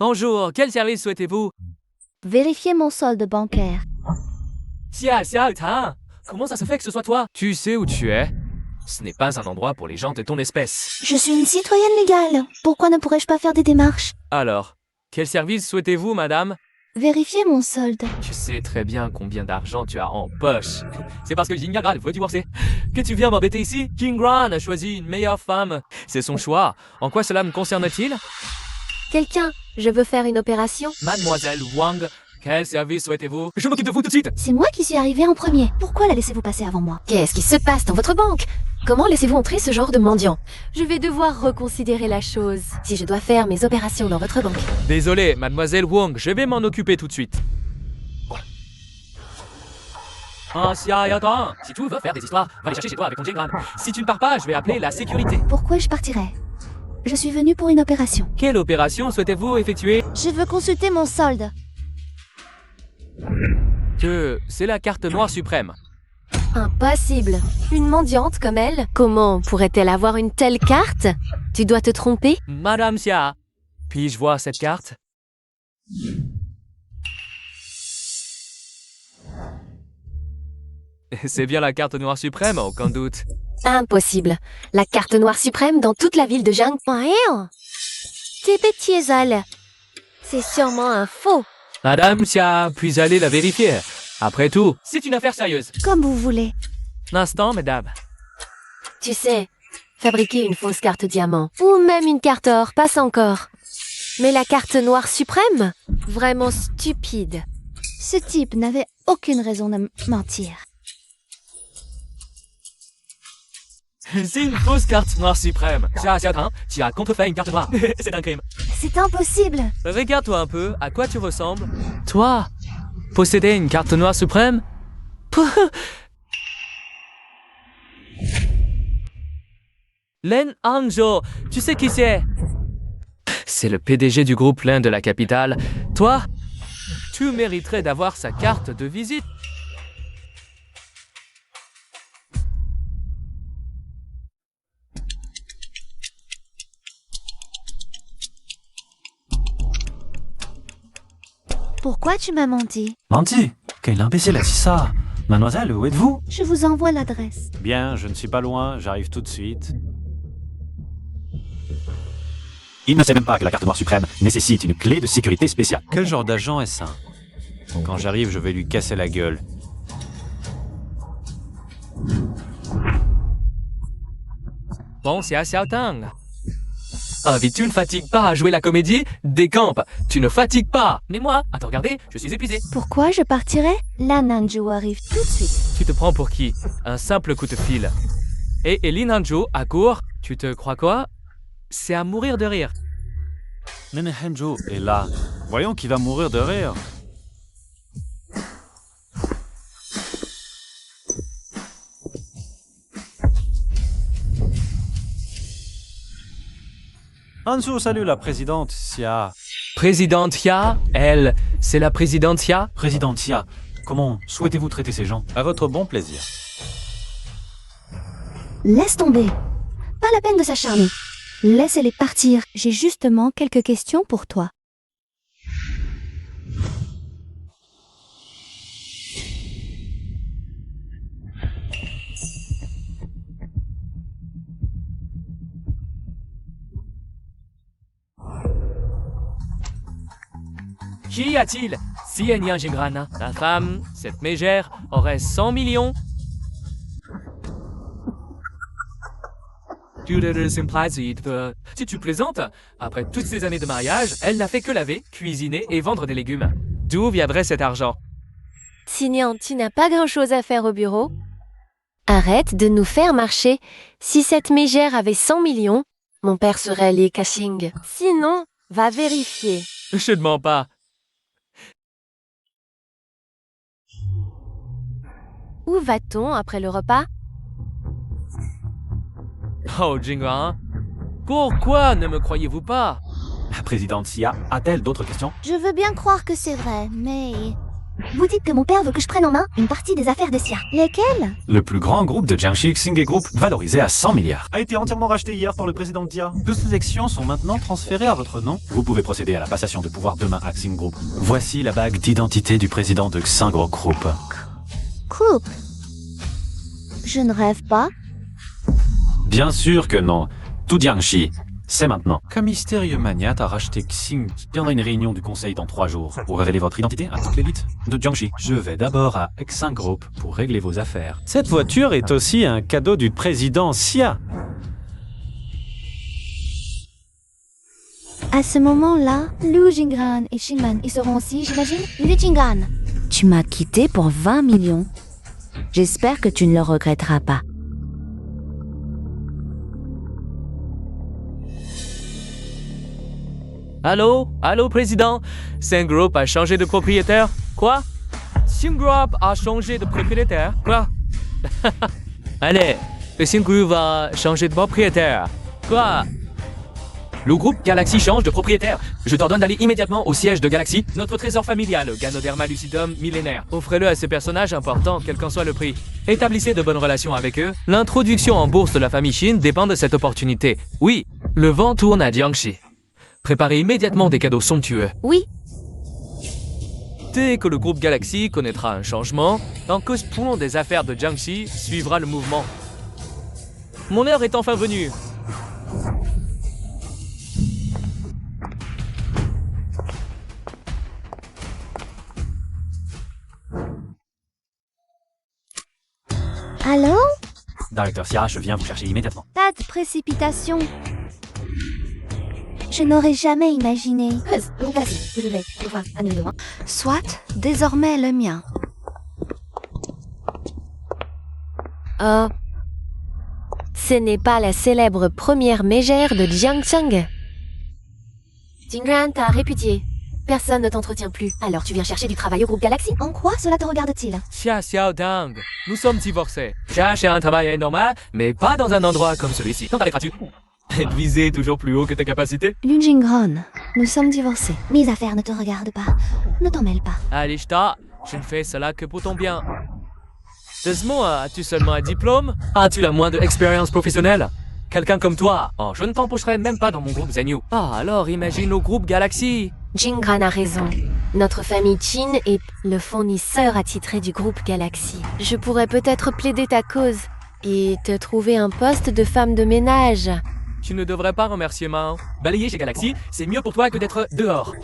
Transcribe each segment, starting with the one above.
Bonjour, quel service souhaitez-vous? Vérifiez mon solde bancaire. Xia Tang, comment ça se fait que ce soit toi? Tu sais où tu es? Ce n'est pas un endroit pour les gens de ton espèce. Je suis une citoyenne légale. Pourquoi ne pourrais-je pas faire des démarches? Alors, quel service souhaitez-vous, madame? Vérifiez mon solde. Je sais très bien combien d'argent tu as en poche. C'est parce que Jingyagran veut divorcer que tu viens m'embêter ici. Jingran a choisi une meilleure femme. C'est son choix. En quoi cela me concerne-t-il? Quelqu'un, je veux faire une opération. Mademoiselle Wang, quel service souhaitez-vous? Je m'occupe de vous tout de suite. C'est moi qui suis arrivée en premier. Pourquoi la laissez-vous passer avant moi? Qu'est-ce qui se passe dans votre banque? Comment laissez-vous entrer ce genre de mendiant? Je vais devoir reconsidérer la chose si je dois faire mes opérations dans votre banque. Désolé, mademoiselle Wang, je vais m'en occuper tout de suite. Xia Tang, si tu veux faire des histoires, va les chercher chez toi avec ton Jingran. Si tu ne pars pas, je vais appeler la sécurité. Pourquoi je partirais? Je suis venue pour une opération. Quelle opération souhaitez-vous effectuer? Je veux consulter mon solde. C'est la carte noire suprême. Impossible. Une mendiante comme elle, comment pourrait-elle avoir une telle carte? Tu dois te tromper. Madame Xia, puis-je voir cette carte? C'est bien la carte noire suprême, aucun doute. Impossible. La carte noire suprême dans toute la ville de Jiang. Tes petits ailes. C'est sûrement un faux. Madame Xia, puis allez la vérifier. Après tout, c'est une affaire sérieuse. Comme vous voulez. Un instant, mesdames. Tu sais, fabriquer une fausse carte diamant, ou même une carte or, passe encore. Mais la carte noire suprême? Vraiment stupide. Ce type n'avait aucune raison de mentir. C'est une fausse carte noire suprême. Xia Tang, tu as contrefait une carte noire. C'est un crime. C'est impossible. Regarde-toi un peu, à quoi tu ressembles? Toi, posséder une carte noire suprême? Len Hangzhou, tu sais qui c'est? C'est le PDG du groupe Lin de la capitale. Toi, tu mériterais d'avoir sa carte de visite. Pourquoi tu m'as menti? Menti? Quel imbécile a dit ça? Mademoiselle, où êtes-vous? Je vous envoie l'adresse. Bien, je ne suis pas loin, j'arrive tout de suite. Il ne sait même pas que la carte noire suprême nécessite une clé de sécurité spéciale. Quel genre d'agent est-ce? Quand j'arrive, je vais lui casser la gueule. Bon, c'est Xia Tang. Ah, vite, tu ne fatigues pas à jouer la comédie? Décampe, tu ne fatigues pas. Mais moi, à te regarder, je suis épuisé. Pourquoi je partirais? La Nanju arrive tout de suite. Tu te prends pour qui? Un simple coup de fil. Et Lin Hangzhou, à court, tu te crois quoi? C'est à mourir de rire. Nene Hangzhou est là. Voyons qui va mourir de rire. Hansu, salut la présidente Xia. Présidente Xia, elle, c'est la présidente Xia? Présidente Xia, comment souhaitez-vous traiter ces gens? À votre bon plaisir. Laisse tomber. Pas la peine de s'acharner. Laissez-les partir. J'ai justement quelques questions pour toi. Qu'y a-t-il? Si Enya Jingran, ta femme, cette mégère, aurait 100 millions? Si tu plaisantes, après toutes ces années de mariage, elle n'a fait que laver, cuisiner et vendre des légumes. D'où viendrait cet argent? Signan, tu n'as pas grand-chose à faire au bureau? Arrête de nous faire marcher. Si cette mégère avait 100 millions, mon père serait Li Ka-shing. Sinon, va vérifier. Je ne mens pas. Où va-t-on après le repas? Oh, Jingran, pourquoi ne me croyez-vous pas? La présidente Xia a-t-elle d'autres questions? Je veux bien croire que c'est vrai, mais Vous dites que mon père veut que je prenne en main une partie des affaires de Xia. Lesquelles? Le plus grand groupe de Jiangxi Xingye Group, valorisé à 100 milliards, a été entièrement racheté hier par le président Dia. Toutes ces actions sont maintenant transférées à votre nom. Vous pouvez procéder à la passation de pouvoir demain à Xing Group. Voici la bague d'identité du président de Xingye Group. Coupe. Je ne rêve pas. Bien sûr que non. Tout Jiangxi, c'est maintenant. Qu'un mystérieux magnate a racheté Xing. Il y aura une réunion du conseil dans 3 jours pour révéler votre identité à toute l'élite de Jiangxi. Je vais d'abord à Xing Group pour régler vos affaires. Cette voiture est aussi un cadeau du président Xia. À ce moment-là, Lu Jingran et Xingman y seront aussi, j'imagine. Lu Jingran. Tu m'as quitté pour 20 millions. J'espère que tu ne le regretteras pas. Allô? Allô, président? Xing Group a changé de propriétaire? Quoi? Xing Group a changé de propriétaire? Quoi? Allez, le Xing Group va changer de propriétaire. Quoi? Le groupe Galaxy change de propriétaire. Je t'ordonne d'aller immédiatement au siège de Galaxy, notre trésor familial, le Ganoderma lucidum millénaire. Offrez-le à ces personnages importants, quel qu'en soit le prix. Établissez de bonnes relations avec eux. L'introduction en bourse de la famille Qin dépend de cette opportunité. Oui, le vent tourne à Jiangxi. Préparez immédiatement des cadeaux somptueux. Oui, Dès que le groupe Galaxy connaîtra un changement, un cause-poulon des affaires de Jiangxi suivra le mouvement. Mon heure est enfin venue. Allô? Directeur Xia, je viens vous chercher immédiatement. Pas de précipitation. Je n'aurais jamais imaginé. Soit, désormais le mien. oh. Ce n'est pas la célèbre première mégère de Jiangcheng. Jingran t'a répudié. Personne ne t'entretient plus. Alors tu viens chercher du travail au groupe Galaxy? En quoi cela te regarde-t-il? Xia Xiaodang, nous sommes divorcés. Chercher un travail normal, mais pas dans un endroit comme celui-ci. Quand arrêteras-tu? Et de viser toujours plus haut que tes capacités? Lu Jingran, nous sommes divorcés. Mes affaires ne te regardent pas. Ne t'en mêle pas. Alishta, je ne fais cela que pour ton bien. Desmond, as-tu seulement un diplôme? As-tu la moindre expérience professionnelle? Quelqu'un comme toi, oh, je ne t'embaucherai même pas dans mon groupe Zenyu. Ah, alors imagine au groupe Galaxy. Jingran a raison. Notre famille Qin est le fournisseur attitré du groupe Galaxy. Je pourrais peut-être plaider ta cause et te trouver un poste de femme de ménage. Tu ne devrais pas remercier Mao. Balayer chez Galaxy, c'est mieux pour toi que d'être dehors.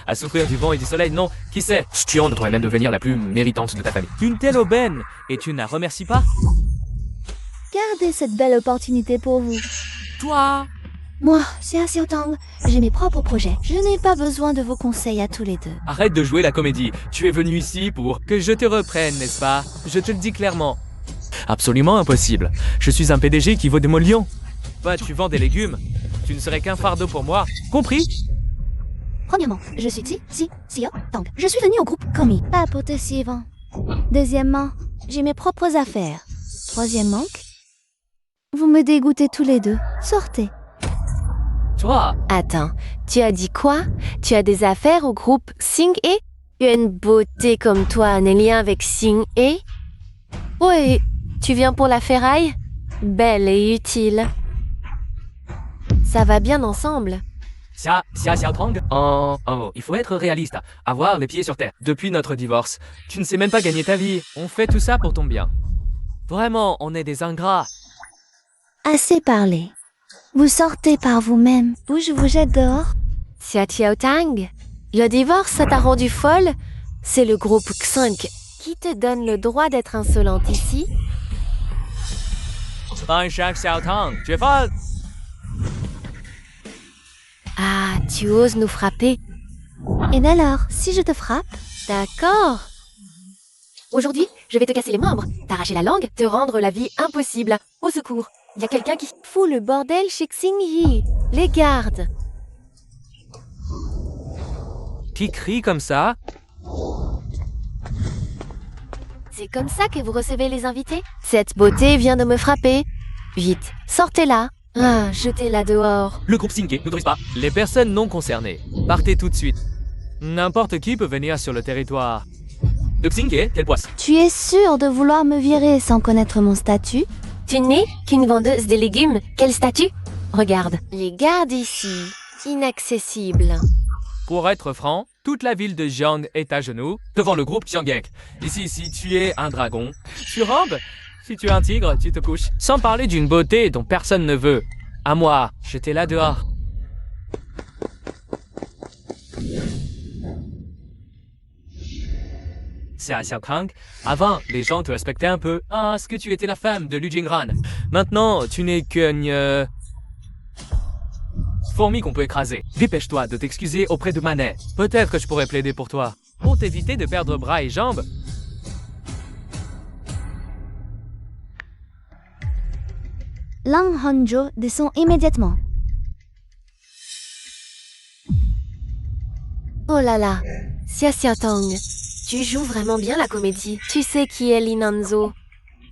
À souffrir du vent et du soleil, non. Qui sait, Stion devrait même devenir la plus méritante de ta famille. Une telle aubaine, et tu ne la remercies pas? Gardez cette belle opportunité pour vous. Toi? Moi, Xia Xiaotang, j'ai mes propres projets. Je n'ai pas besoin de vos conseils à tous les deux. Arrête de jouer la comédie. Tu es venu ici pour que je te reprenne, n'est-ce pas? Je te le dis clairement. Absolument impossible. Je suis un PDG qui vaut des millions. Toi, tu vends des légumes. Tu ne serais qu'un fardeau pour moi. Compris? Premièrement, je suis Xiaotang. Je suis venu au groupe Komi. Pas pour te suivre. Deuxièmement, j'ai mes propres affaires. Troisièmement, vous me dégoûtez tous les deux. Sortez. Toi? Attends, tu as dit quoi? Tu as des affaires au groupe Xingye? Une beauté comme toi a un lien avec Xingye? Oui, tu viens pour la ferraille? Belle et utile. Ça va bien ensemble. Xia Xiaotang. Oh, il faut être réaliste. Avoir les pieds sur terre. Depuis notre divorce, tu ne sais même pas gagner ta vie. On fait tout ça pour ton bien. Vraiment, on est des ingrats. Assez parlé. Vous sortez par vous-même ou je vous jette dehors. Xia Xiaotang, le divorce, ça t'a rendu folle? C'est le groupe Xing qui te donne le droit d'être insolente ici? Xia Xiaotang, tu es folle. Ah, tu oses nous frapper? Et alors, si je te frappe? D'accord. Aujourd'hui, je vais te casser les membres, t'arracher la langue, te rendre la vie impossible. Au secours, il y a quelqu'un qui fout le bordel chez Xingyi. Les gardes. Qui crie comme ça? C'est comme ça que vous recevez les invités? Cette beauté vient de me frapper. Vite, sortez-la. Ah, jetez-la dehors. Le groupe Xingye n'autorise pas. Les personnes non concernées, partez tout de suite. N'importe qui peut venir sur le territoire. de Xing, quelle poisse. Tu es sûr de vouloir me virer sans connaître mon statut? Tu n'es qu'une vendeuse de légumes. Quel statut? Regarde. Les gardes ici. Inaccessibles. Pour être franc, toute la ville de Jiang est à genoux devant le groupe Xiangek. Ici, si tu es un dragon, tu rampes. Si tu es un tigre, tu te couches. Sans parler d'une beauté dont personne ne veut. À moi, j'étais là dehors. C'est à Xiaokang. Avant, les gens te respectaient un peu. Ah, est-ce que tu étais la femme de Lu Jingran? Maintenant, tu n'es qu'une... fourmi qu'on peut écraser. Dépêche-toi de t'excuser auprès de Manet. Peut-être que je pourrais plaider pour toi. Pour t'éviter de perdre bras et jambes. Lang Hongzhou descend immédiatement. Oh là là. Xia Tong. Tu joues vraiment bien la comédie. Tu sais qui est Lin Hanzhou?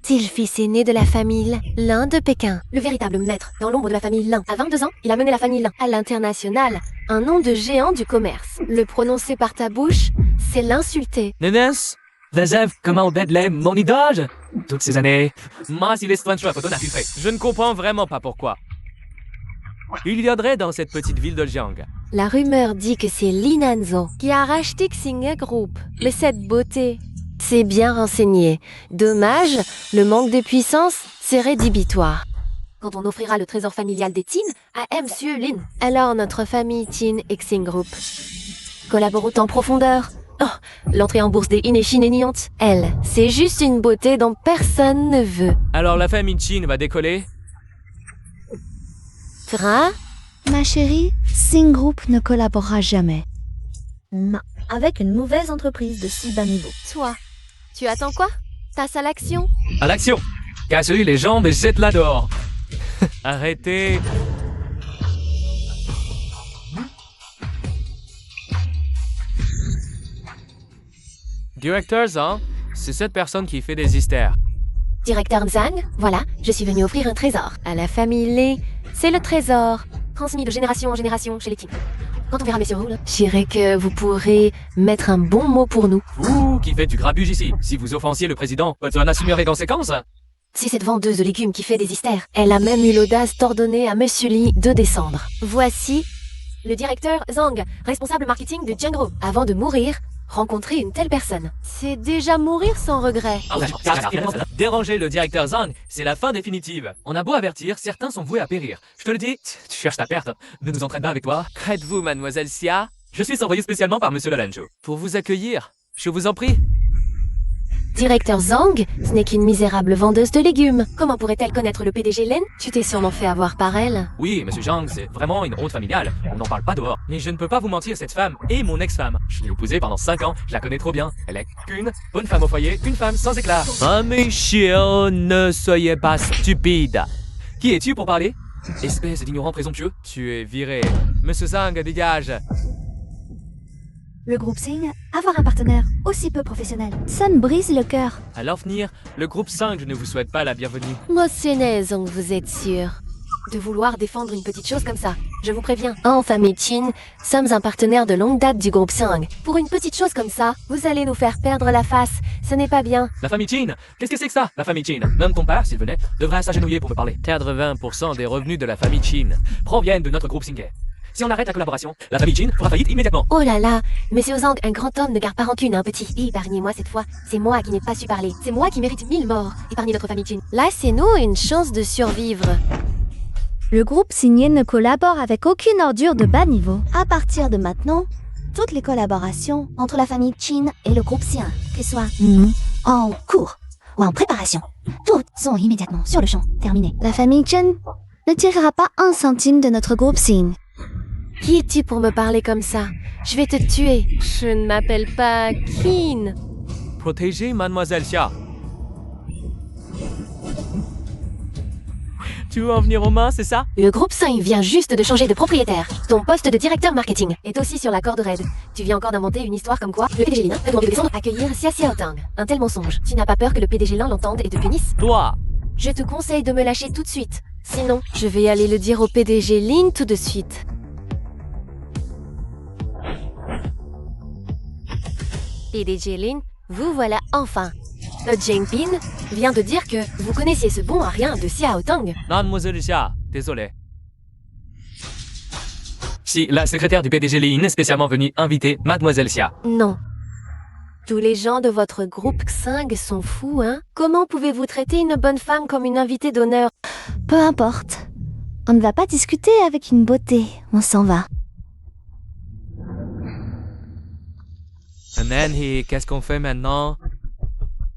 C'est le fils aîné de la famille Lin de Pékin. Le véritable maître dans l'ombre de la famille Lin. À 22 ans, il a mené la famille Lin à l'international. Un nom de géant du commerce. Le prononcer par ta bouche, c'est l'insulter. Nénès, Vazev, comment Bedlem, mon idole? Toutes ces années, moi, il est la photo n'a plus fait. Je ne comprends vraiment pas pourquoi. Il viendrait dans cette petite ville de Jiang. La rumeur dit que c'est Lin Hanzhou qui a racheté Xing Group. Mais cette beauté, c'est bien renseigné. Dommage, le manque de puissance, c'est rédhibitoire. Quand on offrira le trésor familial des Tin à Monsieur Lin, alors notre famille Tin et Xing Group collaborent en profondeur. Oh, l'entrée en bourse des In est fainéante. Elle, c'est juste une beauté dont personne ne veut. Alors la famille Qin va décoller? Fra? Ma chérie, Xing Group ne collaborera jamais. Non, avec une mauvaise entreprise de si bas niveau. Toi, tu attends quoi? Passe à l'action? À l'action! Casse-lui les jambes et jette-la dehors! Arrêtez! Directeur Zhang, c'est cette personne qui fait des hystères. Directeur Zhang, voilà, je suis venu offrir un trésor. À la famille Lé, c'est le trésor, transmis de génération en génération chez les Qin. Quand on verra Monsieur Roule, je dirais que vous pourrez mettre un bon mot pour nous. Vous qui faites du grabuge ici, si vous offensiez le président, vous en assumerez les conséquences? C'est cette vendeuse de légumes qui fait des hystères. Elle a même eu l'audace d'ordonner à Monsieur Li de descendre. Voici le directeur Zhang, responsable marketing de Jiang Group. Avant de mourir, rencontrer une telle personne, c'est déjà mourir sans regret. Déranger le directeur Zhang, c'est la fin définitive. On a beau avertir, certains sont voués à périr. Je te le dis, tu cherches ta perte. Ne nous entraîne pas avec toi. Êtes-vous, mademoiselle Xia? Je suis envoyé spécialement par Monsieur Lalanjo. Pour vous accueillir, je vous en prie. Directeur Zhang, ce n'est qu'une misérable vendeuse de légumes. Comment pourrait-elle connaître le PDG Lin? Tu t'es sûrement fait avoir par elle. Oui, Monsieur Zhang, c'est vraiment une honte familiale. On n'en parle pas dehors. Mais je ne peux pas vous mentir, cette femme est mon ex-femme. Je l'ai épousée pendant 5 ans, je la connais trop bien. Elle est qu'une bonne femme au foyer, une femme sans éclat. Ah mes chiens, ne soyez pas stupides. Qui es-tu pour parler? Espèce d'ignorant présomptueux. Tu es viré. Monsieur Zhang, dégage. Le groupe Xing, avoir un partenaire aussi peu professionnel, ça me brise le cœur. À l'avenir, le groupe 5, je ne vous souhaite pas la bienvenue. Motionnaise, donc vous êtes sûr de vouloir défendre une petite chose comme ça. Je vous préviens. En famille Qin, sommes un partenaire de longue date du groupe Xing. Pour une petite chose comme ça, vous allez nous faire perdre la face. Ce n'est pas bien. La famille Qin? Qu'est-ce que c'est que ça, la famille Qin? Même ton père, s'il venait, devrait s'agenouiller pour me parler. 80% des revenus de la famille Qin proviennent de notre groupe Xing. Si on arrête la collaboration, la famille Qin fera faillite immédiatement. Oh là là, Monsieur Zhang, un grand homme ne garde pas rancune, un petit. Épargnez-moi cette fois. C'est moi qui n'ai pas su parler. C'est moi qui mérite 1000 morts. Épargnez notre famille Qin. Laissez-nous une chance de survivre. Le groupe signé ne collabore avec aucune ordure de bas niveau. À partir de maintenant, toutes les collaborations entre la famille Qin et le groupe Xing, qu'elles soient en cours ou en préparation, toutes sont immédiatement sur le champ terminées. La famille Qin ne tirera pas un centime de notre groupe Xing. Qui es-tu pour me parler comme ça? Je vais te tuer. Je ne m'appelle pas Qin. Protégez mademoiselle Xia. Tu veux en venir aux mains, c'est ça? Le groupe 5 vient juste de changer de propriétaire. Ton poste de directeur marketing est aussi sur la corde raide. Tu viens encore d'inventer une histoire comme quoi le PDG Lin a demandé de descendre accueillir Xia Tang. Un tel mensonge. Tu n'as pas peur que le PDG Lin l'entende et te punisse? Toi! Je te conseille de me lâcher tout de suite. Sinon, je vais aller le dire au PDG Lin tout de suite. PDG Lin, Vous voilà enfin. Jane Pin vient de dire que vous connaissiez ce bon à rien de Xiao Tong. Mademoiselle Xia, désolé. Si, la secrétaire du PDG Lin est spécialement venue inviter Mademoiselle Xia. Non. Tous les gens de votre groupe Xing sont fous, hein? Comment pouvez-vous traiter une bonne femme comme une invitée d'honneur? Peu importe. On ne va pas discuter avec une beauté. On s'en va. Nanhee, qu'est-ce qu'on fait maintenant?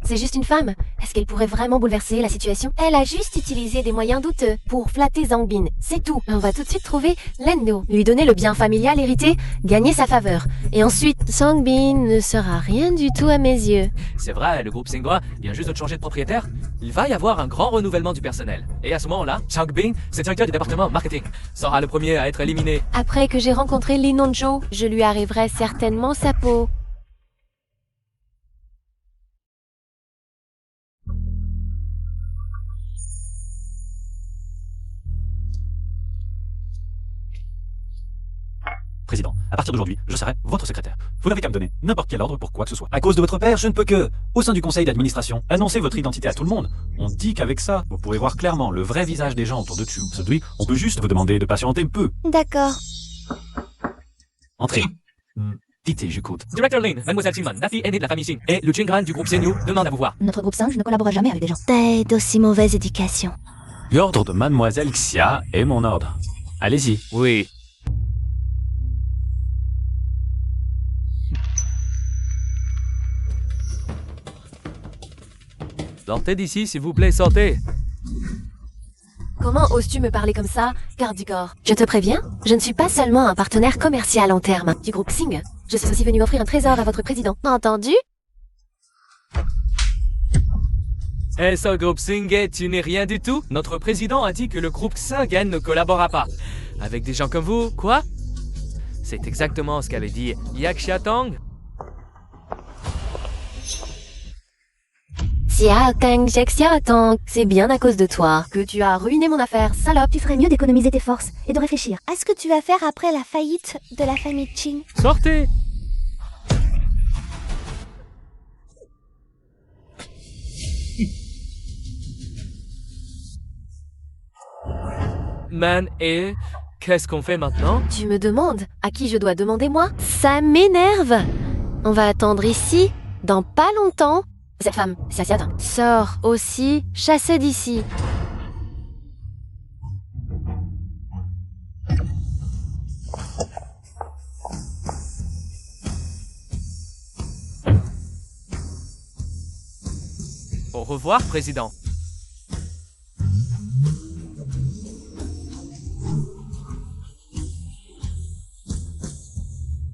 C'est juste une femme. Est-ce qu'elle pourrait vraiment bouleverser la situation? Elle a juste utilisé des moyens douteux pour flatter Zhang Bin. C'est tout. On va tout de suite trouver Lendo, lui donner le bien familial hérité, gagner sa faveur. Et ensuite, Zhang Bin ne sera rien du tout à mes yeux. C'est vrai, le groupe Tsinghua vient juste de changer de propriétaire. Il va y avoir un grand renouvellement du personnel. Et à ce moment-là, Zhang Bin, c'est directeur du département marketing, sera le premier à être éliminé. Après que j'ai rencontré Lin Nonjo, je lui arriverai certainement sa peau. Président, à partir d'aujourd'hui, je serai votre secrétaire. Vous n'avez qu'à me donner n'importe quel ordre pour quoi que ce soit. À cause de votre père, je ne peux que, au sein du conseil d'administration, annoncer votre identité à tout le monde. On dit qu'avec ça, vous pourrez voir clairement le vrai visage des gens autour de Chu. Celui, on peut juste vous demander de patienter un peu. D'accord. Entrez. Dites, j'écoute. Directeur Lin, Mademoiselle Xingman, la fille aînée de la famille Xing, et le Jingran du groupe Xingyu demande à vous voir. Notre groupe singe ne collabore jamais avec des gens. T'as d'aussi mauvaise éducation. L'ordre de Mademoiselle Xia est mon ordre. Allez-y. Oui. Sortez d'ici, s'il vous plaît, sortez. Comment oses-tu me parler comme ça, garde du corps? Je te préviens, je ne suis pas seulement un partenaire commercial en termes du groupe Xing. Je suis aussi venu offrir un trésor à votre président. Entendu? Eh, ce groupe Xing, tu n'es rien du tout. Notre président a dit que le groupe Xingen ne collaborera pas. Avec des gens comme vous, quoi? C'est exactement ce qu'avait dit Yak Xiatong. Xiao Tong, c'est bien à cause de toi que tu as ruiné mon affaire, salope. Tu ferais mieux d'économiser tes forces et de réfléchir à ce que tu vas faire après la faillite de la famille Qing. Sortez. Man, et qu'est-ce qu'on fait maintenant? Tu me demandes à qui je dois demander moi? Ça m'énerve. On va attendre ici, dans pas longtemps. Cette femme, c'est asiatique. Sors aussi, chassez d'ici. Au revoir, président.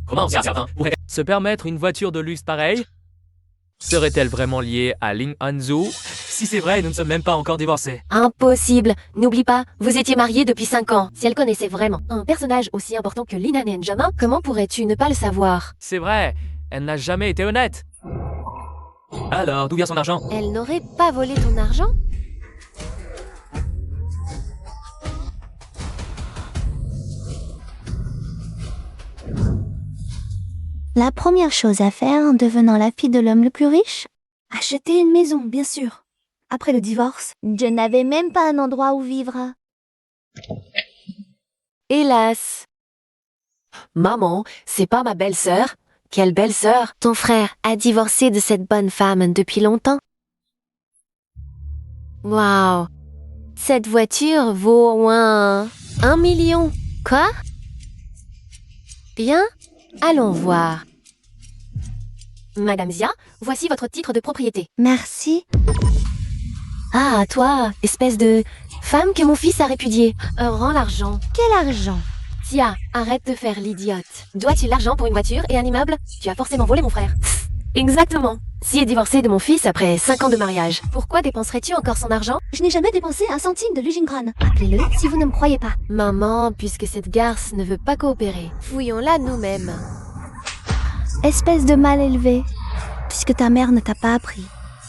Comment certains pourraient se permettre une voiture de luxe pareille? Serait-elle vraiment liée à Lin Hanzhu? Si c'est vrai, nous ne sommes même pas encore divorcés. Impossible. N'oublie pas, vous étiez mariés depuis 5 ans. Si elle connaissait vraiment un personnage aussi important que Lin Hanzhu, comment pourrais-tu ne pas le savoir? C'est vrai, elle n'a jamais été honnête. Alors, d'où vient son argent? Elle n'aurait pas volé ton argent? La première chose à faire en devenant la fille de l'homme le plus riche? Acheter une maison, bien sûr. Après le divorce, je n'avais même pas un endroit où vivre. Hélas. Maman, c'est pas ma belle-sœur? Quelle belle-sœur? Ton frère a divorcé de cette bonne femme depuis longtemps? Waouh. Cette voiture vaut au moins 1 million. Quoi? Bien? Allons voir. Madame Xia, voici votre titre de propriété. Merci. Ah, toi, espèce de femme que mon fils a répudiée. Rends l'argent. Quel argent? Xia, arrête de faire l'idiote. Dois-tu l'argent pour une voiture et un immeuble? Tu as forcément volé mon frère. Exactement. Si est divorcé de mon fils après 5 ans de mariage, pourquoi dépenserais-tu encore son argent? Je n'ai jamais dépensé un centime de Lujingran. Appelez-le si vous ne me croyez pas. Maman, puisque cette garce ne veut pas coopérer, fouillons-la nous-mêmes. Espèce de mal élevé. Puisque ta mère ne t'a pas appris.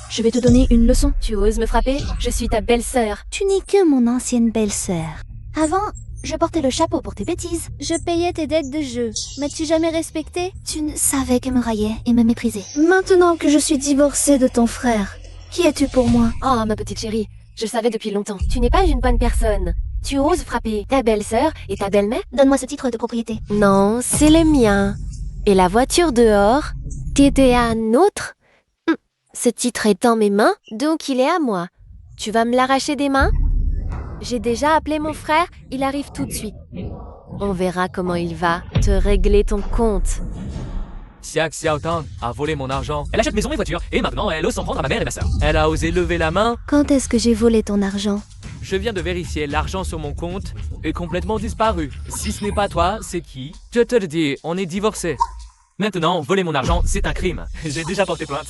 Je vais te donner une leçon. Tu oses me frapper? Je suis ta belle-sœur. Tu n'es que mon ancienne belle-sœur. Avant, Je portais le chapeau pour tes bêtises. Je payais tes dettes de jeu. M'as-tu jamais respecté? Tu ne savais que me railler et me mépriser. Maintenant que je suis divorcée de ton frère, qui es-tu pour moi? Oh, ma petite chérie, je le savais depuis longtemps. Tu n'es pas une bonne personne. Tu oses frapper ta belle-sœur et ta belle-mère? Donne-moi ce titre de propriété. Non, c'est le mien. Et la voiture dehors, qui était à un autre? Ce titre est dans mes mains, donc il est à moi. Tu vas me l'arracher des mains? J'ai déjà appelé mon frère, il arrive tout de suite. On verra comment il va te régler ton compte. Xia Xiaotang a volé mon argent. Elle achète maison et voiture, et maintenant elle ose s'en prendre à ma mère et ma sœur. Elle a osé lever la main. Quand est-ce que j'ai volé ton argent? Je viens de vérifier, l'argent sur mon compte est complètement disparu. Si ce n'est pas toi, c'est qui? Je te le dis, on est divorcés. Maintenant, voler mon argent, c'est un crime. J'ai déjà porté plainte.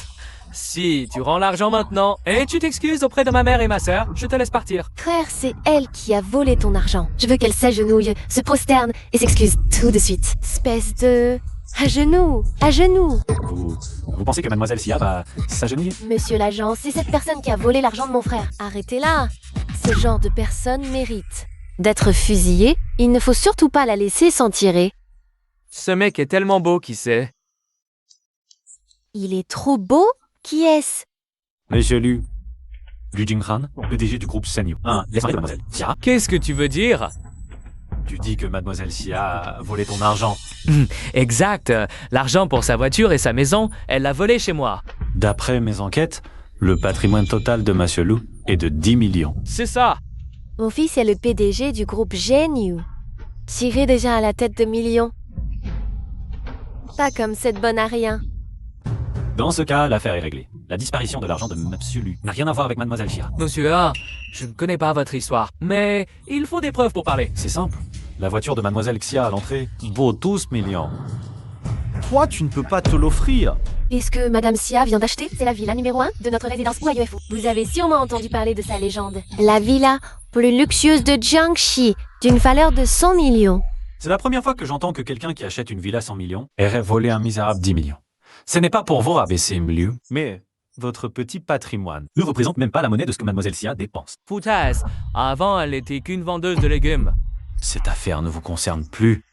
Si tu rends l'argent maintenant et tu t'excuses auprès de ma mère et ma sœur, je te laisse partir. Frère, c'est elle qui a volé ton argent. Je veux qu'elle s'agenouille, se prosterne et s'excuse tout de suite. Espèce de... À genoux, à genoux. Vous pensez que mademoiselle Xia va s'agenouiller? Monsieur l'agent, c'est cette personne qui a volé l'argent de mon frère. Arrêtez-la. Ce genre de personne mérite d'être fusillée. Il ne faut surtout pas la laisser s'en tirer. Ce mec est tellement beau, qui sait? Il est trop beau? Qui est-ce? Monsieur Lu Jinghan, PDG du groupe Senyu. Laisse parler de mademoiselle Xia. Qu'est-ce que tu veux dire? Tu dis que mademoiselle Xia a volé ton argent. Exact. L'argent pour sa voiture et sa maison, elle l'a volé chez moi. D'après mes enquêtes, le patrimoine total de Monsieur Lu est de 10 millions. C'est ça. Mon fils est le PDG du groupe Genyu. Tiré déjà à la tête de millions. Pas comme cette bonne à rien. Dans ce cas, l'affaire est réglée. La disparition de l'argent de Monsieur Lu n'a rien à voir avec mademoiselle Xia. Monsieur A, je ne connais pas votre histoire, mais il faut des preuves pour parler. C'est simple. La voiture de mademoiselle Xia à l'entrée vaut 12 millions. Toi, tu ne peux pas te l'offrir. Est-ce que Madame Xia vient d'acheter? C'est la villa numéro 1 de notre résidence UFO. Vous avez sûrement entendu parler de sa légende. La villa plus luxueuse de Jiangxi, d'une valeur de 100 millions. C'est la première fois que j'entends que quelqu'un qui achète une villa 100 millions aurait volé un misérable 10 millions. Ce n'est pas pour vous rabaisser, Liu, mais votre petit patrimoine ne représente même pas la monnaie de ce que mademoiselle Xia dépense. Foutaise. Avant, elle n'était qu'une vendeuse de légumes. Cette affaire ne vous concerne plus.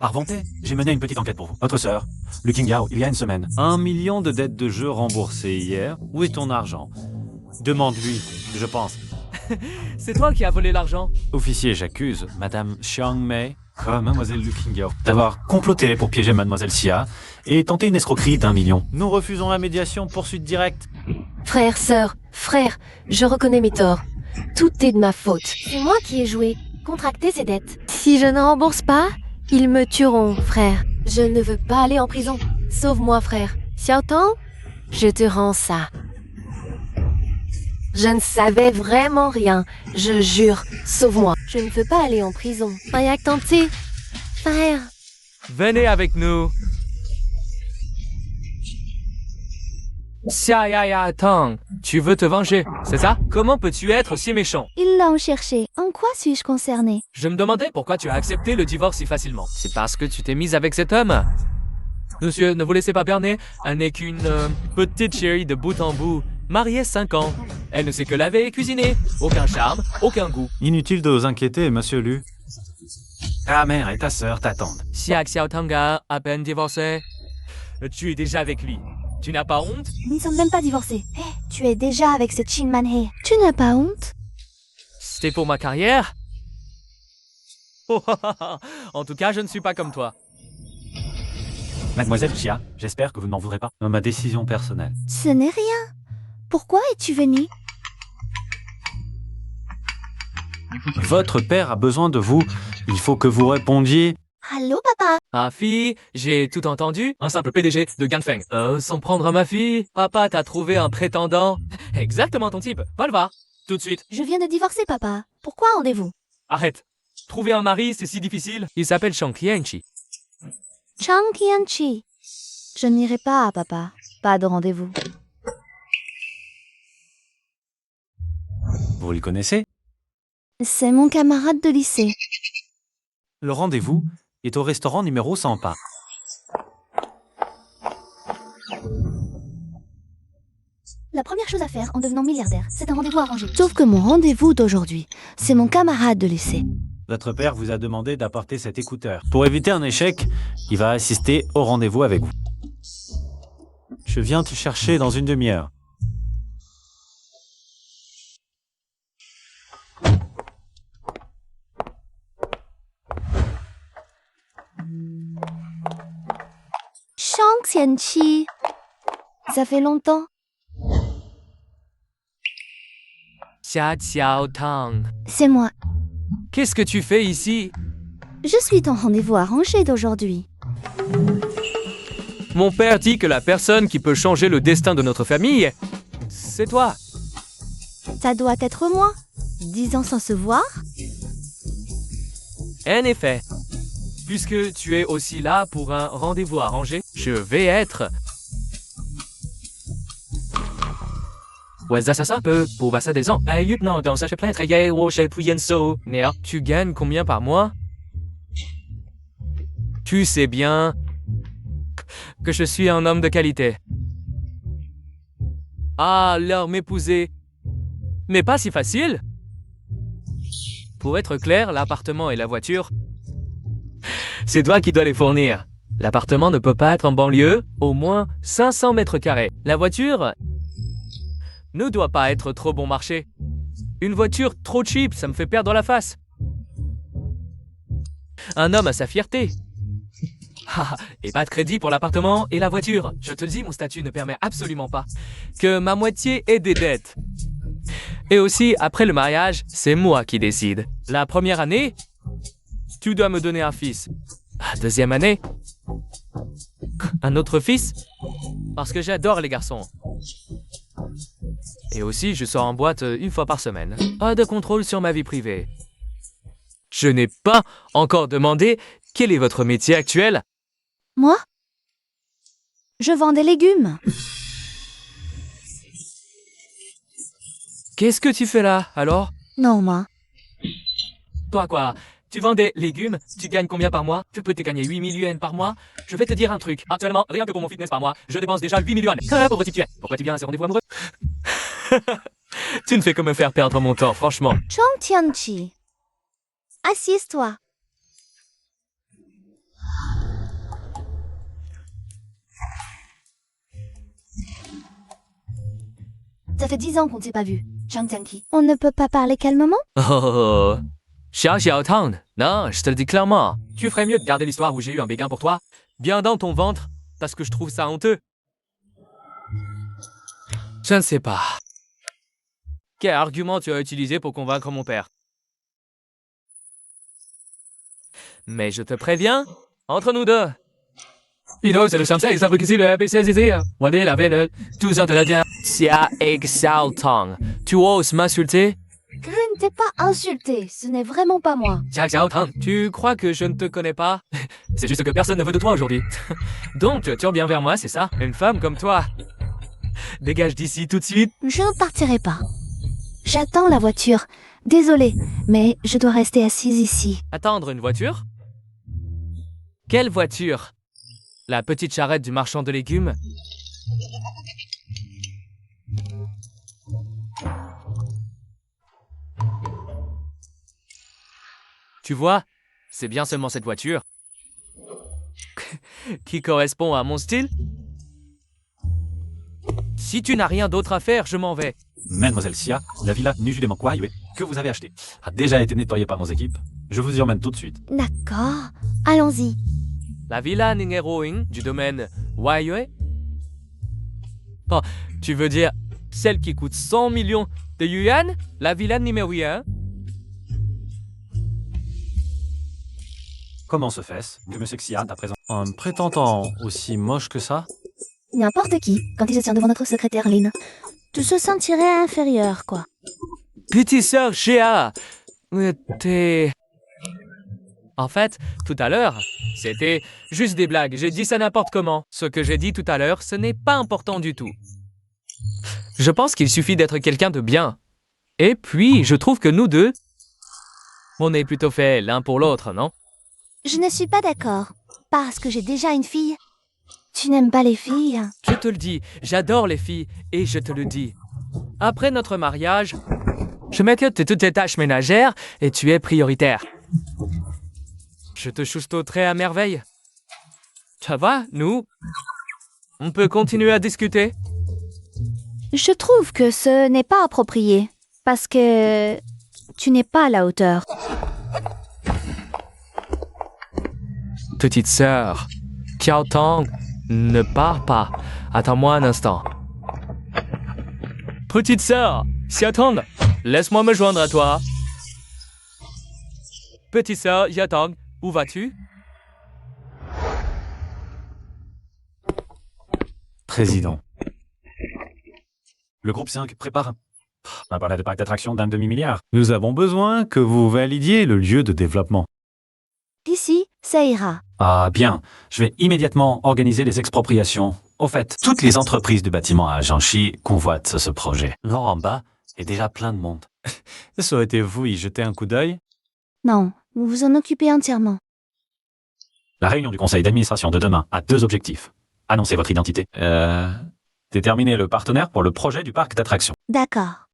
Arventé, j'ai mené une petite enquête pour vous. Votre sœur, Lu Qingyao, il y a une semaine. 1 million de dettes de jeu remboursées hier. Où est ton argent? Demande-lui, je pense. C'est toi qui as volé l'argent. Officier, j'accuse Madame Xiang Mei, Comme mademoiselle Lu Qingyao, d'avoir comploté pour piéger mademoiselle Xia et tenter une escroquerie d'1 million. Nous refusons la médiation, poursuite directe. Frère, sœur, frère, je reconnais mes torts. Tout est de ma faute. C'est moi qui ai joué, contracté ces dettes. Si je ne rembourse pas, ils me tueront, frère. Je ne veux pas aller en prison. Sauve-moi, frère. Xiaotang, je te rends ça. Je ne savais vraiment rien. Je jure, sauve-moi. Je ne veux pas aller en prison. Ayak tenté. Frère. Venez avec nous. Xia Tang, tu veux te venger, c'est ça? Comment peux-tu être si méchant? Il l'a cherché. En quoi suis-je concernée? Je me demandais pourquoi tu as accepté le divorce si facilement. C'est parce que tu t'es mise avec cet homme? Monsieur, ne vous laissez pas berner. Elle n'est qu'une petite chérie de bout en bout, mariée 5 ans. Elle ne sait que laver et cuisiner. Aucun charme, aucun goût. Inutile de vous inquiéter, monsieur Lu. Ta mère et ta sœur t'attendent. Xia Xiaotang a à peine divorcé. Tu es déjà avec lui. Tu n'as pas honte? Nous ne sommes même pas divorcés. Hé, tu es déjà avec ce Chin Man He. Tu n'as pas honte? C'était pour ma carrière? Oh, en tout cas, je ne suis pas comme toi. Mademoiselle Xia, j'espère que vous ne m'en voudrez pas. Ma décision personnelle. Ce n'est rien. Pourquoi es-tu venu? Votre père a besoin de vous. Il faut que vous répondiez. Allô, papa? Ah, fille, j'ai tout entendu. Un simple PDG de Ganfeng. S'en prendre à ma fille? Papa t'a trouvé un prétendant? Exactement ton type. Va le voir. Tout de suite. Je viens de divorcer, papa. Pourquoi rendez-vous? Arrête. Trouver un mari, c'est si difficile. Il s'appelle Chang Qianqi. Chang Qianqi. Je n'irai pas, papa. Pas de rendez-vous. Vous le connaissez? C'est mon camarade de lycée. Le rendez-vous est au restaurant numéro 100 pas. La première chose à faire en devenant milliardaire, c'est un rendez-vous arrangé. Sauf que mon rendez-vous d'aujourd'hui, c'est mon camarade de lycée. Votre père vous a demandé d'apporter cet écouteur. Pour éviter un échec, il va assister au rendez-vous avec vous. Je viens te chercher dans une demi-heure. Shang Xianqi. Ça fait longtemps. Xia Xiao Tang. C'est moi. Qu'est-ce que tu fais ici? Je suis ton rendez-vous arrangé d'aujourd'hui. Mon père dit que la personne qui peut changer le destin de notre famille, c'est toi. Ça doit être moi. 10 ans sans se voir. En effet. Puisque tu es aussi là pour un rendez-vous arrangé, je vais être... Tu gagnes combien par mois? Tu sais bien que je suis un homme de qualité. Ah, leur m'épouser n'est pas si facile. Pour être clair, l'appartement et la voiture, c'est toi qui dois les fournir. L'appartement ne peut pas être en banlieue, au moins 500 mètres carrés. La voiture ne doit pas être trop bon marché. Une voiture trop cheap, ça me fait perdre la face. Un homme a sa fierté. Et pas de crédit pour l'appartement et la voiture. Je te dis, mon statut ne permet absolument pas que ma moitié ait des dettes. Et aussi, après le mariage, c'est moi qui décide. La première année, tu dois me donner un fils. La deuxième année, un autre fils, parce que j'adore les garçons. Et aussi, je sors en boîte une fois par semaine. Pas de contrôle sur ma vie privée. Je n'ai pas encore demandé quel est votre métier actuel. Moi? Je vends des légumes. Qu'est-ce que tu fais là, alors? Non, moi. Toi quoi? Tu vends des légumes? Tu gagnes combien par mois? Tu peux te gagner 8 000 yuan par mois? Je vais te dire un truc. Actuellement, rien que pour mon fitness par mois, je dépense déjà 8 000 yuan. Pauvre type tu es. Pourquoi tu viens à ce rendez-vous amoureux? Tu ne fais que me faire perdre mon temps, franchement. Chang Tianqi. Assieds-toi. Ça fait 10 ans qu'on ne s'est pas vu, Chang Tianqi. On ne peut pas parler calmement? Oh, Xiao Xiao Tang. Non, je te le dis clairement. Tu ferais mieux de garder l'histoire où j'ai eu un béguin pour toi, bien dans ton ventre, parce que je trouve ça honteux. Je ne sais pas. Quel argument tu as utilisé pour convaincre mon père? Mais je te préviens, entre nous deux. C'est le champ, ça ici le ABC, on est la veine, tout ça de la bien. Xia Xiao Tang. Tu oses m'insulter? Je ne t'ai pas insulté, ce n'est vraiment pas moi. Xia Xiao Tang. Tu crois que je ne te connais pas? C'est juste que personne ne veut de toi aujourd'hui. Donc tu reviens vers moi, c'est ça? Une femme comme toi. Dégage d'ici tout de suite. Je ne partirai pas. J'attends la voiture. Désolée, mais je dois rester assise ici. Attendre une voiture? Quelle voiture? La petite charrette du marchand de légumes? Tu vois, c'est bien seulement cette voiture qui correspond à mon style. Si tu n'as rien d'autre à faire, je m'en vais. Mademoiselle Xia, la villa Nujudemakwayue que vous avez achetée a déjà été nettoyée par nos équipes. Je vous y emmène tout de suite. D'accord, allons-y. La villa Ningeroing du domaine Waiyue? Bon, tu veux dire celle qui coûte 100 millions de yuan? La villa numéro 1? Comment se fait-ce que M. Xia t'a présenté Un prétendant aussi moche que ça? N'importe qui, quand il se tient devant notre secrétaire Lynn. Tu se sentirais inférieur, quoi. Petite sœur Shea, t'es... En fait, tout à l'heure, c'était juste des blagues. J'ai dit ça n'importe comment. Ce que j'ai dit tout à l'heure, ce n'est pas important du tout. Je pense qu'il suffit d'être quelqu'un de bien. Et puis, je trouve que nous deux, on est plutôt fait l'un pour l'autre, non? Je ne suis pas d'accord. Parce que j'ai déjà une fille. Tu n'aimes pas les filles? Je te le dis, j'adore les filles, et je te le dis. Après notre mariage, je m'occupe de toutes les tâches ménagères et tu es prioritaire. Je te choustoterai à merveille. Ça va, nous? On peut continuer à discuter? Je trouve que ce n'est pas approprié, parce que tu n'es pas à la hauteur. Petite sœur, Kiao Tang, ne pars pas. Attends-moi un instant. Petite sœur, Xiao Tang, laisse-moi me joindre à toi. Petite sœur, Xiao Tang, où vas-tu? Président. Le groupe 5 prépare un palais de parc d'attractions d'un demi-milliard. Nous avons besoin que vous validiez le lieu de développement. Ici, ça ira. Ah bien, je vais immédiatement organiser les expropriations. Au fait, toutes les entreprises de bâtiments à Jiangxi convoitent ce projet. Là en bas est déjà plein de monde. Ça aurait été vous y jeter un coup d'œil? Non, vous vous en occupez entièrement. La réunion du conseil d'administration de demain a 2 objectifs. Annoncer votre identité. Déterminer le partenaire pour le projet du parc d'attractions. D'accord.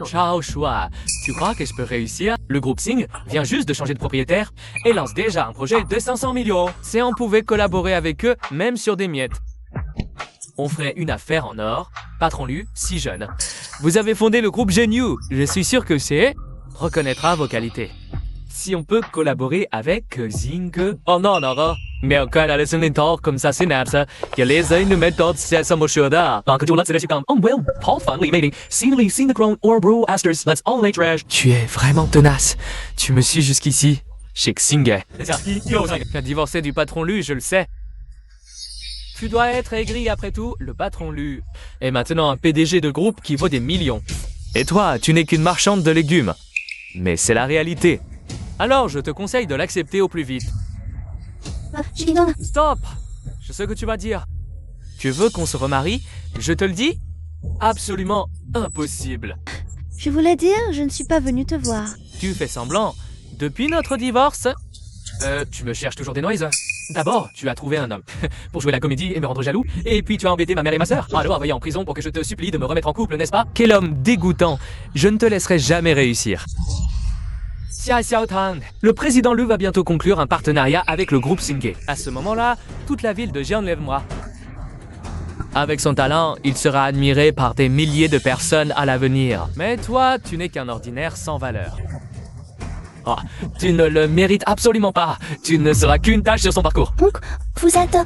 Ciao Shua, tu crois que je peux réussir? Le groupe Sing vient juste de changer de propriétaire et lance déjà un projet de 500 millions. Si on pouvait collaborer avec eux, même sur des miettes. On ferait une affaire en or. Patron Lu, si jeune. Vous avez fondé le groupe Genyu. Je suis sûr que reconnaîtra vos qualités. Si on peut collaborer avec Zing... Oh non, non. 没有看到的森林头 comme ça synapse， 有les yeux nous mettent dans cette samoche da。把个就 let's let's come on well， 好反里 meeting， scenery synchron or bro asters let's all lay trash。Tu es vraiment tenace. Tu me suis jusqu'ici. Chez Xing. Qu'a divorcé du patron Lu, je le sais. Tu dois être aigri après tout, le patron Lu est maintenant un PDG de groupe qui vaut des millions. Et toi, tu n'es qu'une marchande de légumes. Mais c'est la réalité. Alors, je te conseille de l'accepter au plus vite. Stop! Je sais ce que tu vas dire. Tu veux qu'on se remarie? Je te le dis? Absolument impossible. Je voulais dire, je ne suis pas venue te voir. Tu fais semblant. Depuis notre divorce... tu me cherches toujours des noises? D'abord, tu as trouvé un homme pour jouer la comédie et me rendre jaloux, et puis tu as embêté ma mère et ma sœur. Alors envoyé en prison pour que je te supplie de me remettre en couple, n'est-ce pas? Quel homme dégoûtant! Je ne te laisserai jamais réussir. Xiao Tang, le président Lu va bientôt conclure un partenariat avec le groupe Singé. À ce moment-là, toute la ville de Jianlève-moi. Avec son talent, il sera admiré par des milliers de personnes à l'avenir. Mais toi, tu n'es qu'un ordinaire sans valeur. Oh, tu ne le mérites absolument pas. Tu ne seras qu'une tâche sur son parcours. Donc, vous êtes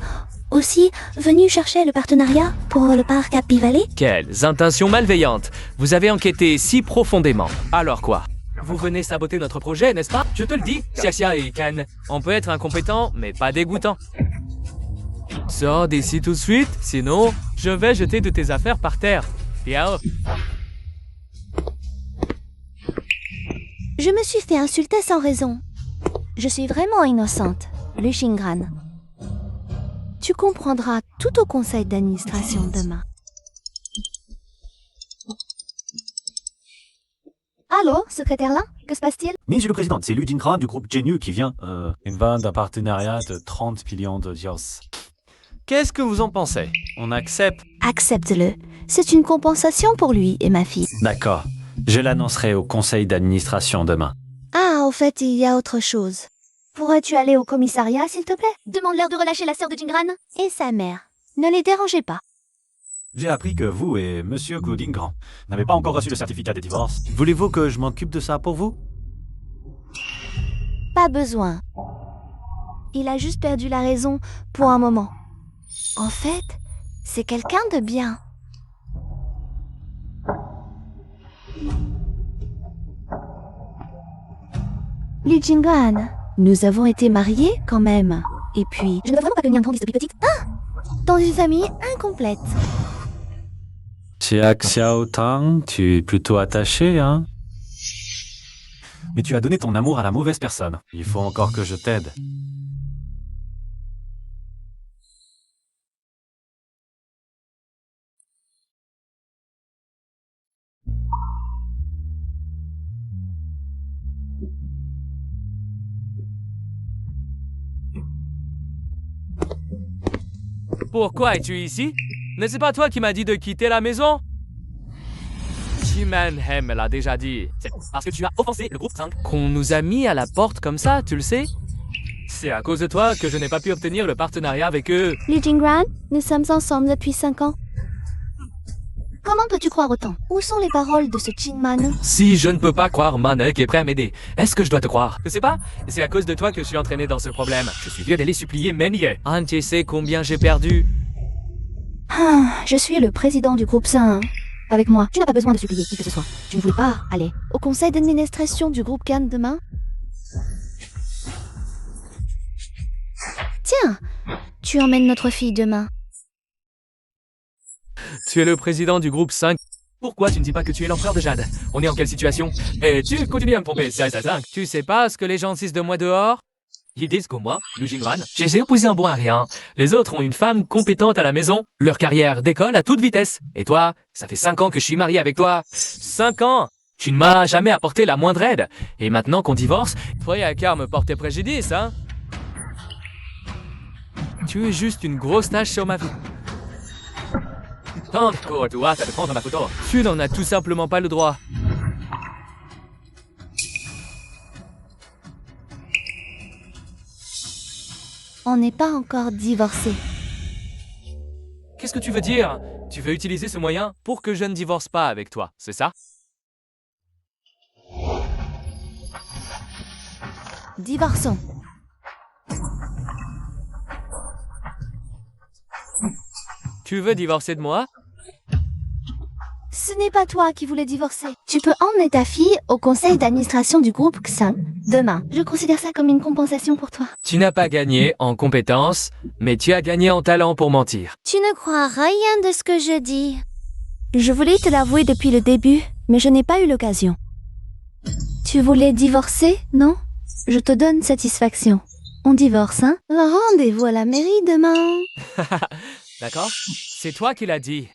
aussi venu chercher le partenariat pour le parc Happy Valley? Quelles intentions malveillantes. Vous avez enquêté si profondément. Alors quoi? Vous venez saboter notre projet, n'est-ce pas? Je te le dis, Xia et Ken. On peut être incompétent, mais pas dégoûtant. Sors d'ici tout de suite, sinon, je vais jeter de tes affaires par terre. Yao. Je me suis fait insulter sans raison. Je suis vraiment innocente, Lu Xingran. Tu comprendras tout au conseil d'administration demain. Allô, secrétaire Lin, que se passe-t-il? Monsieur le Président, c'est Lu Jingran du groupe Genyu qui vient. Une vente d'un partenariat de 30 millions de dios. Qu'est-ce que vous en pensez? On accepte? Accepte-le. C'est une compensation pour lui et ma fille. D'accord. Je l'annoncerai au conseil d'administration demain. Ah, au fait, il y a autre chose. Pourrais-tu aller au commissariat, s'il te plaît? Demande-leur de relâcher la sœur de Jingran et sa mère. Ne les dérangez pas. J'ai appris que vous et Monsieur Goudingran n'avez pas encore reçu le certificat de divorce. Voulez-vous que je m'occupe de ça pour vous? Pas besoin. Il a juste perdu la raison pour un moment. En fait, c'est quelqu'un de bien. Lu Jingran, nous avons été mariés quand même. Et puis... Je ne veux vraiment pas que Liang grandisse depuis petite. Ah! Dans une famille incomplète. Xiao Tang, tu es plutôt attaché, hein? Mais tu as donné ton amour à la mauvaise personne. Il faut encore que je t'aide. Pourquoi es-tu ici? N'est-ce pas toi qui m'as dit de quitter la maison? Manhem l'a déjà dit. C'est parce que tu as offensé le groupe 5 qu'on nous a mis à la porte comme ça, tu le sais? C'est à cause de toi que je n'ai pas pu obtenir le partenariat avec eux. Li Jingran, nous sommes ensemble depuis 5 ans. Comment peux-tu croire autant? Où sont les paroles de ce Qingman? Si je ne peux pas croire Manek est prêt à m'aider, est-ce que je dois te croire? Je sais pas. C'est à cause de toi que je suis entraîné dans ce problème. Je suis vieux d'aller supplier Menye. Ah, tu sais combien j'ai perdu? Je suis le président du groupe 5. Avec moi, tu n'as pas besoin de supplier qui que ce soit. Tu ne voulais pas aller au conseil d'administration du groupe Can demain? Tiens, tu emmènes notre fille demain. Tu es le président du groupe 5. Pourquoi tu ne dis pas que tu es l'empereur de Jade? On est en quelle situation? Et tu continues à me pomper 5 à 5. Tu sais pas ce que les gens disent de moi dehors? Ils disent que moi, Lu Jingran, j'ai opposé un bon à rien. Les autres ont une femme compétente à la maison. Leur carrière décolle à toute vitesse. Et toi, ça fait 5 ans que je suis marié avec toi. 5 ans? Tu ne m'as jamais apporté la moindre aide. Et maintenant qu'on divorce, toi y a qu'à me porter préjudice, hein? Tu es juste une grosse tache sur ma vie. Tant que tu as de prendre ma photo. Tu n'en as tout simplement pas le droit. On n'est pas encore divorcés. Qu'est-ce que tu veux dire? Tu veux utiliser ce moyen pour que je ne divorce pas avec toi, c'est ça? Divorçons. Tu veux divorcer de moi? Ce n'est pas toi qui voulais divorcer. Tu peux emmener ta fille au conseil d'administration du groupe Xan demain. Je considère ça comme une compensation pour toi. Tu n'as pas gagné en compétences, mais tu as gagné en talent pour mentir. Tu ne crois rien de ce que je dis. Je voulais te l'avouer depuis le début, mais je n'ai pas eu l'occasion. Tu voulais divorcer, non? Je te donne satisfaction. On divorce, hein? Rendez-vous à la mairie demain. D'accord? C'est toi qui l'as dit.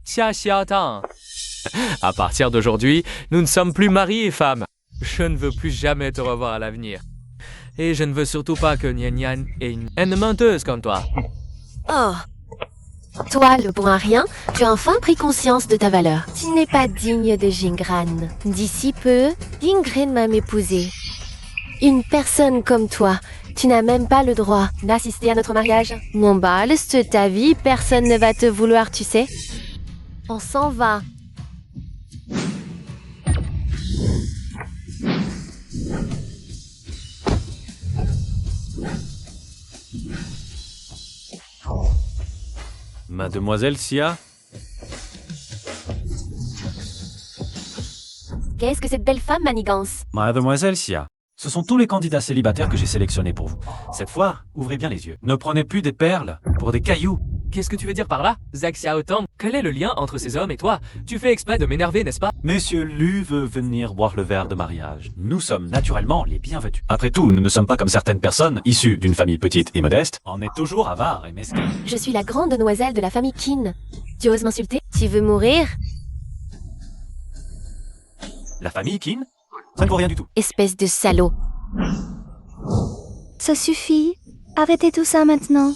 Xia Xiaotang. À partir d'aujourd'hui, nous ne sommes plus mari et femme. Je ne veux plus jamais te revoir à l'avenir. Et je ne veux surtout pas que Nian Nian ait une menteuse comme toi. Oh. Toi, le bon à rien, tu as enfin pris conscience de ta valeur. Tu n'es pas digne de Jingran. D'ici peu, Jingran m'a m'épouser. Une personne comme toi, tu n'as même pas le droit d'assister à notre mariage. Mon bal, c'est ta vie, personne ne va te vouloir, tu sais. On s'en va. Mademoiselle Xia? Qu'est-ce que cette belle femme manigance? Mademoiselle Xia, ce sont tous les candidats célibataires que j'ai sélectionnés pour vous. Cette fois, ouvrez bien les yeux. Ne prenez plus des perles pour des cailloux. Qu'est-ce que tu veux dire par là? Zhang Xiaotang, quel est le lien entre ces hommes et toi? Tu fais exprès de m'énerver, n'est-ce pas? Monsieur Lu veut venir boire le verre de mariage. Nous sommes naturellement les bienvenus. Après tout, nous ne sommes pas comme certaines personnes issues d'une famille petite et modeste. On est toujours avares et mesquins. Je suis la grande demoiselle de la famille Qin. Tu oses m'insulter? Tu veux mourir? La famille Qin? Ça ne vaut rien du tout. Espèce de salaud. Ça suffit. Arrêtez tout ça maintenant.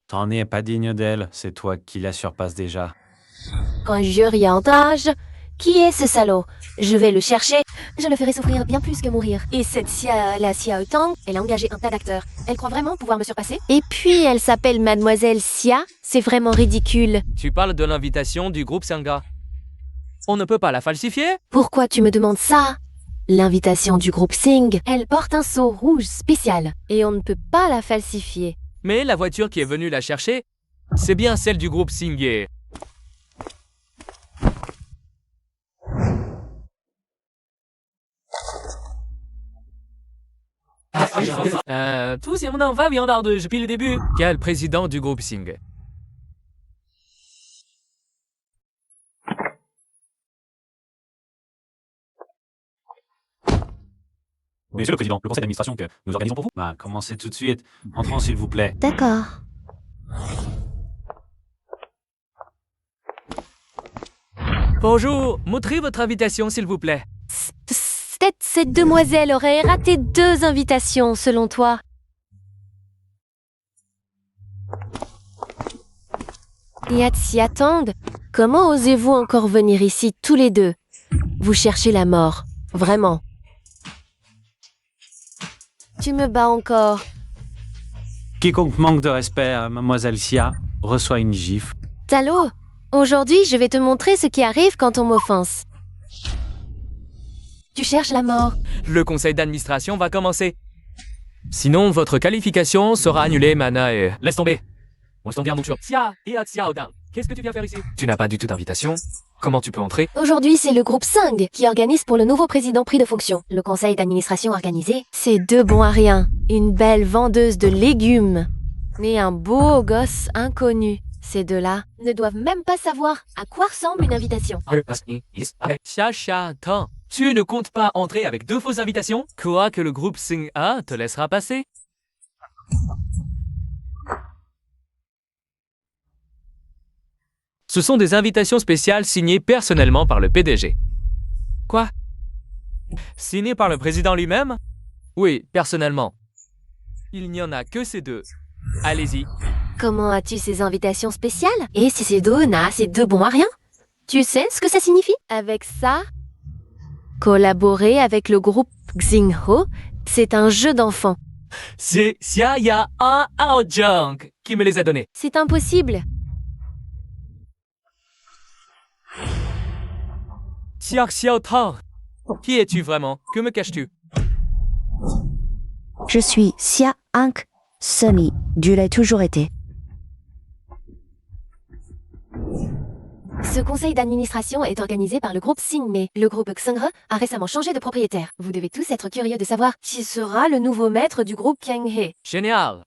T'en es pas digne d'elle, c'est toi qui la surpasse déjà. Quand je réentage, qui est ce salaud? Je vais le chercher. Je le ferai souffrir bien plus que mourir. Et cette la Xiaotang, elle a engagé un tas d'acteurs. Elle croit vraiment pouvoir me surpasser? Et puis, elle s'appelle Mademoiselle Xia. C'est vraiment ridicule. Tu parles de l'invitation du groupe Sangha. On ne peut pas la falsifier? Pourquoi tu me demandes ça? L'invitation du groupe Sing, elle porte un sceau rouge spécial. Et on ne peut pas la falsifier. Mais la voiture qui est venue la chercher, c'est bien celle du groupe Singye. Tout c'est mon enfant viandard depuis le début. Quel président du groupe Sing? Monsieur le Président, le conseil d'administration que nous organisons pour vous. Bah, commencez tout de suite. Entrons s'il vous plaît. D'accord. Bonjour, montrez votre invitation s'il vous plaît. Cette demoiselle aurait raté 2 invitations, selon toi. et s'y attendent. Comment osez-vous encore venir ici tous les deux? Vous cherchez la mort, vraiment. Tu me bats encore. Quiconque manque de respect à mademoiselle Xia reçoit une gifle. Talo, aujourd'hui je vais te montrer ce qui arrive quand on m'offense. Tu cherches la mort. Le conseil d'administration va commencer. Sinon, votre qualification sera annulée, Mana, et... Laisse tomber. On se bien sur Xia et Xia Odin. Qu'est-ce que tu viens faire ici? Tu n'as pas du tout d'invitation. Comment tu peux entrer? Aujourd'hui, c'est le groupe Sing qui organise pour le nouveau président pris de fonction. Le conseil d'administration organisé, c'est deux bons à rien. Une belle vendeuse de légumes. Et un beau gosse inconnu. Ces deux-là ne doivent même pas savoir à quoi ressemble une invitation. Xia Xia Tang. Tu ne comptes pas entrer avec deux fausses invitations? Quoi que le groupe Sing A te laissera passer? Ce sont des invitations spéciales signées personnellement par le PDG. Quoi? Signées par le président lui-même? Oui, personnellement. Il n'y en a que ces deux. Allez-y. Comment as-tu ces invitations spéciales? Et si ces deux n'a ces deux bons à rien? Tu sais ce que ça signifie? Avec ça, collaborer avec le groupe Xingho, c'est un jeu d'enfant. C'est Xia Ya Ao Junk qui me les a donnés. C'est impossible. Xia Xiao Tang. Qui es-tu vraiment? Que me caches-tu? Je suis Xia Hank Sunny. Je l'ai toujours été. Ce conseil d'administration est organisé par le groupe Sing, mais le groupe Xinghe a récemment changé de propriétaire. Vous devez tous être curieux de savoir qui sera le nouveau maître du groupe Kanghe. Génial.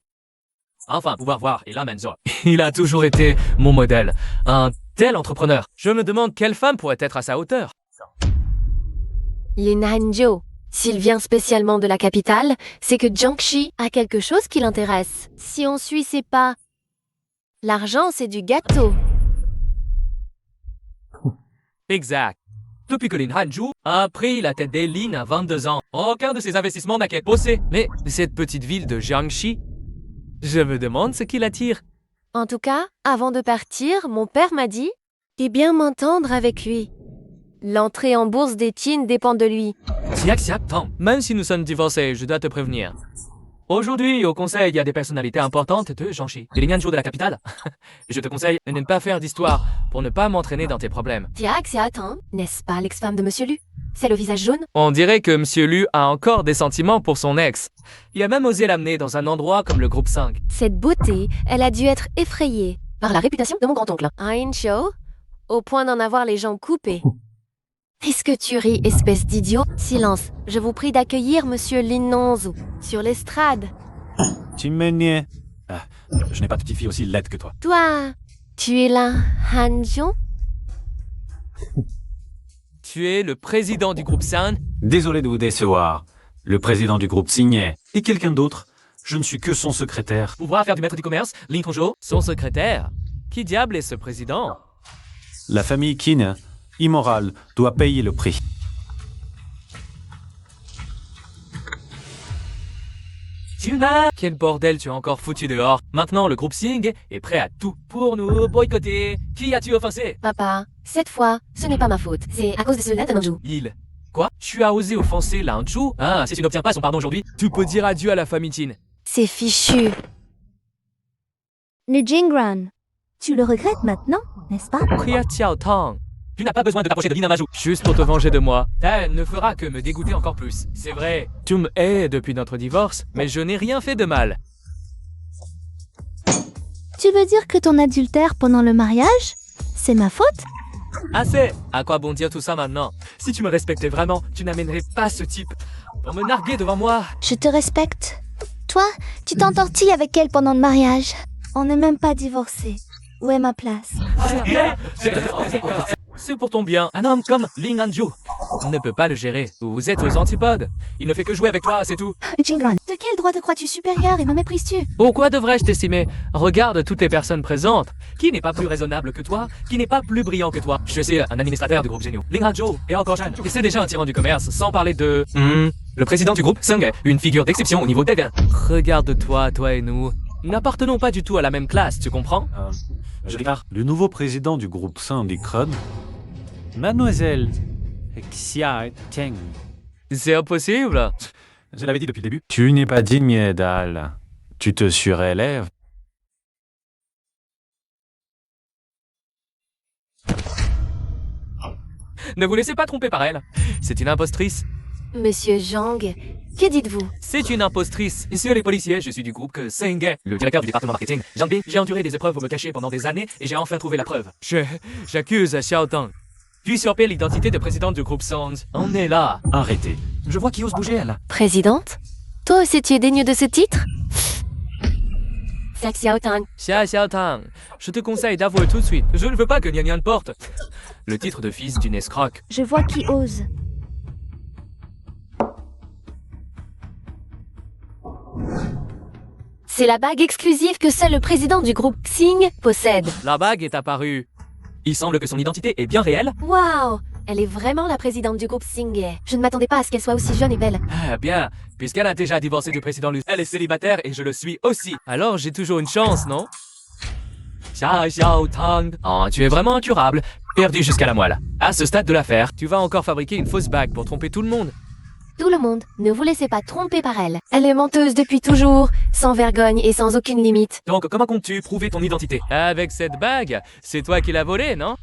Enfin, pouvoir voir Ila Manzo. Il a toujours été mon modèle. Un tel entrepreneur. Je me demande quelle femme pourrait être à sa hauteur. Lin Hanzhou. S'il vient spécialement de la capitale, c'est que Jiangxi a quelque chose qui l'intéresse. Si on suit ses pas, l'argent c'est du gâteau. Exact. Depuis que Lin Hanzhou a pris la tête des Lin à 22 ans, aucun de ses investissements n'a qu'à être bossé. Mais cette petite ville de Jiangxi, je me demande ce qui l'attire. En tout cas, avant de partir, mon père m'a dit de bien m'entendre avec lui. L'entrée en bourse des Qin dépend de lui. Xia Xia Tang. Même si nous sommes divorcés, je dois te prévenir. Aujourd'hui, au conseil, il y a des personnalités importantes de Jiangxi, des Lin Hanzhou de la capitale. Je te conseille de ne pas faire d'histoire pour ne pas m'entraîner dans tes problèmes. Xia Xia Tang, n'est-ce pas l'ex-femme de Monsieur Lu? C'est le visage jaune? On dirait que Monsieur Lu a encore des sentiments pour son ex. Il a même osé l'amener dans un endroit comme le groupe 5. Cette beauté, elle a dû être effrayée par la réputation de mon grand-oncle. Hein, Show, au point d'en avoir les jambes coupées. Est-ce que tu ris, espèce d'idiot? Silence, je vous prie d'accueillir Monsieur Lin Hanzhou sur l'estrade. Tu me niais. Ah, je n'ai pas de petite fille aussi laide que toi. Toi, tu es là, Hanzhou? Tu es le président du groupe San. Désolé de vous décevoir. Le président du groupe Signet et quelqu'un d'autre. Je ne suis que son secrétaire. Pouvoir faire du maître du commerce, Lin Hongzhou, son secrétaire. Qui diable est ce président? La famille Qin, immorale, doit payer le prix. Quel bordel tu as encore foutu dehors. Maintenant, le groupe Sing est prêt à tout pour nous boycotter. Qui as-tu offensé? Papa, cette fois, ce n'est pas ma faute. C'est à cause de cela de Nanjou. Il. Quoi? Tu as osé offenser la Hanzhou? Ah, si tu n'obtiens pas son pardon aujourd'hui, tu peux dire adieu à la famille Qin. C'est fichu. Le Jingran. Tu le regrettes maintenant, n'est-ce pas? Xia Xiao Tang. Tu n'as pas besoin de t'approcher de Lin Hanzhou juste pour te venger de moi. Ça ne fera que me dégoûter encore plus. C'est vrai, tu me hais depuis notre divorce, mais je n'ai rien fait de mal. Tu veux dire que ton adultère pendant le mariage, c'est ma faute? Assez. À quoi bon dire tout ça maintenant? Si tu me respectais vraiment, tu n'amènerais pas ce type pour me narguer devant moi. Je te respecte. Toi, tu t'entortilles avec elle pendant le mariage. On n'est même pas divorcés. Où est ma place? C'est pour ton bien. Un homme comme Lin Hanzhou ne peut pas le gérer. Vous êtes aux antipodes. Il ne fait que jouer avec toi, c'est tout. Jingran, de quel droit te crois-tu supérieur et me méprises-tu? Pourquoi devrais-je t'estimer? Regarde toutes les personnes présentes. Qui n'est pas plus raisonnable que toi? Qui n'est pas plus brillant que toi? Je suis un administrateur du groupe Genu. Lin Hanzhou est encore jeune. Et c'est déjà un tyran du commerce, sans parler de... le président du groupe Sung, une figure d'exception au niveau d'Egan. Regarde-toi, toi et nous. n'appartenons pas du tout à la même classe, tu comprends? Je déclare. Le nouveau président du groupe Syndicron, Mademoiselle Xia Teng. C'est impossible. Je l'avais dit depuis le début. Tu n'es pas digne d'Al. Tu te surélèves. Ne vous laissez pas tromper par elle. C'est une impostrice. Monsieur Zhang, que dites-vous? C'est une impostrice. Messieurs les policiers, je suis du groupe que Seng, le directeur du département marketing. Zhang Bi, j'ai enduré des épreuves pour me cacher pendant des années et j'ai enfin trouvé la preuve. J'accuse Xiao Tang. Usurper l'identité de présidente du groupe Sons. On est là. Arrêtez. Je vois qui ose bouger, elle. Présidente? Toi aussi tu es digne de ce titre? C'est Xiao Tang. Xiao Tang, je te conseille d'avouer tout de suite. Je ne veux pas que Nian Nian porte le titre de fils d'une escroque. Je vois qui ose. C'est la bague exclusive que seul le président du groupe Xing possède. La bague est apparue. Il semble que son identité est bien réelle. Waouh! Elle est vraiment la présidente du groupe Xing. Je ne m'attendais pas à ce qu'elle soit aussi jeune et belle. Ah, bien, puisqu'elle a déjà divorcé du président Lu. Elle est célibataire et je le suis aussi. Alors j'ai toujours une chance, non? Xiao Tang. Oh, tu es vraiment incurable. Perdu jusqu'à la moelle. À ce stade de l'affaire, tu vas encore fabriquer une fausse bague pour tromper tout le monde. Tout le monde, ne vous laissez pas tromper par elle. Elle est menteuse depuis toujours, sans vergogne et sans aucune limite. Donc comment comptes-tu prouver ton identité? Avec cette bague, c'est toi qui l'as volée, non?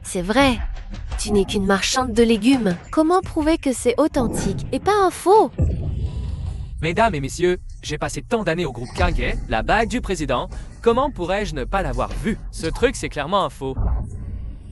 C'est vrai. Tu n'es qu'une marchande de légumes. Comment prouver que c'est authentique et pas un faux? Mesdames et messieurs, j'ai passé tant d'années au groupe Kangay, la bague du président. Comment pourrais-je ne pas l'avoir vue? Ce truc, c'est clairement un faux.